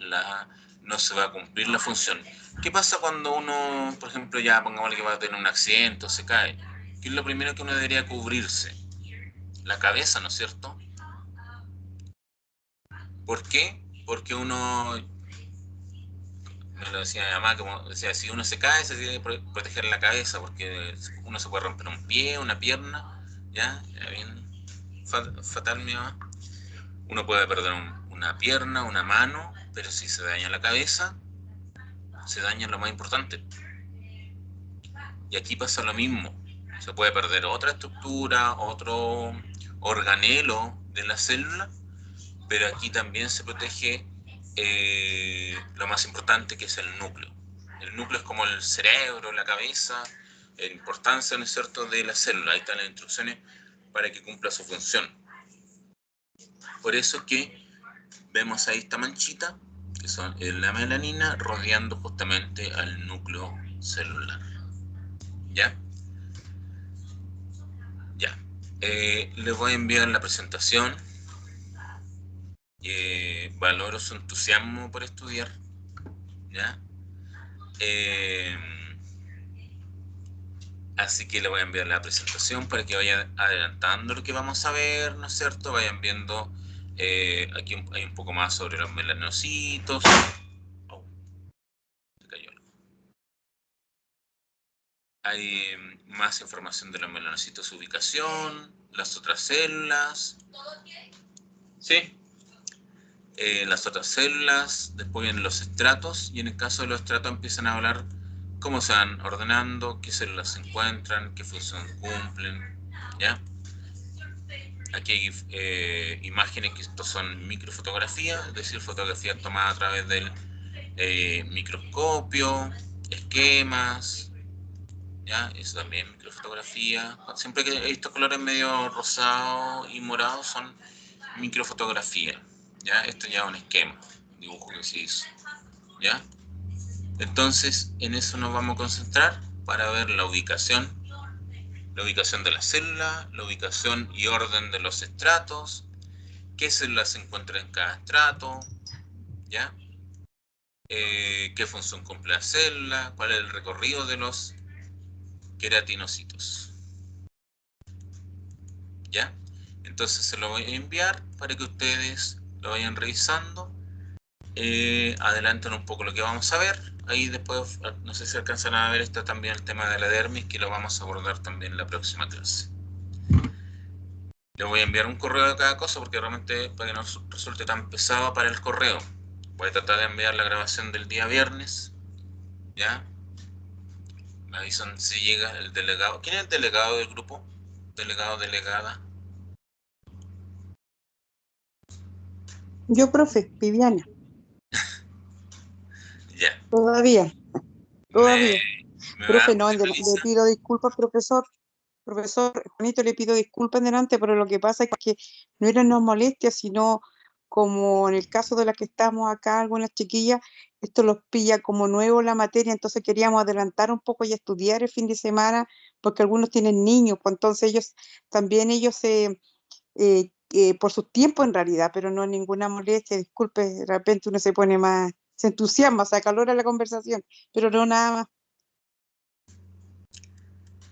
no se va a cumplir la función. ¿Qué pasa cuando uno, por ejemplo, ya pongamos que va a tener un accidente o se cae? ¿Qué es lo primero que uno debería cubrirse? La cabeza, ¿no es cierto? ¿Por qué? Porque uno, me lo decía mi mamá, como decía, si uno se cae, se tiene que proteger la cabeza, porque uno se puede romper un pie, una pierna, ¿ya? Era bien fatal mi mamá. Uno puede perder una pierna, una mano, pero si se daña la cabeza, se daña lo más importante. Y aquí pasa lo mismo. Se puede perder otra estructura, otro organelo de la célula, pero aquí también se protege lo más importante, que es el núcleo. El núcleo es como el cerebro, la cabeza, la importancia, ¿no es cierto?, de la célula. Ahí están las instrucciones para que cumpla su función. Por eso que vemos ahí esta manchita, que son la melanina rodeando justamente al núcleo celular. ¿Ya? Ya. Les voy a enviar la presentación. Valoro su entusiasmo por estudiar. ¿Ya? Así que les voy a enviar la presentación para que vayan adelantando lo que vamos a ver, ¿no es cierto? Vayan viendo, aquí hay un poco más sobre los melanocitos. Oh, se cayó. hay más información de los melanocitos, su ubicación, las otras células. ¿Sí? Las otras células, después vienen los estratos, y en el caso de los estratos empiezan a hablar cómo se van ordenando, qué células se encuentran, qué función cumplen, ¿ya? Aquí hay imágenes que estos son microfotografías, es decir, fotografías tomadas a través del microscopio, esquemas, ¿ya? Eso también, microfotografía. Siempre que hay estos colores medio rosado y morado son microfotografía, ¿ya? Esto ya es un esquema, dibujo que se hizo, ¿ya? Entonces, en eso nos vamos a concentrar para ver la ubicación de la célula, la ubicación y orden de los estratos, qué células se encuentran en cada estrato, ¿ya? Qué función cumple la célula, cuál es el recorrido de los queratinocitos, ¿ya? Entonces se lo voy a enviar para que ustedes lo vayan revisando. Adelantan un poco lo que vamos a ver. Ahí después, no sé si alcanzan a ver, está también el tema de la dermis, que lo vamos a abordar también en la próxima clase. Le voy a enviar un correo de cada cosa porque realmente para que no resulte tan pesado para el correo. Voy a tratar de enviar la grabación del día viernes, ¿ya? Me avisan si llega el delegado. ¿Quién es el delegado del grupo? Delegado, delegada. Yo, profe, Viviana, Ya. todavía. Me Profe, va, no, le pido disculpas, profesor. Profesor Juanito, le pido disculpas delante, pero lo que pasa es que no eran una molestia, sino como en el caso de las que estamos acá, algunas chiquillas, esto los pilla como nuevo la materia, entonces queríamos adelantar un poco y estudiar el fin de semana, porque algunos tienen niños, pues entonces ellos se, por sus tiempos en realidad, pero no es ninguna molestia, disculpe, de repente uno se pone más, se entusiasma, se acalora la conversación, pero no nada más.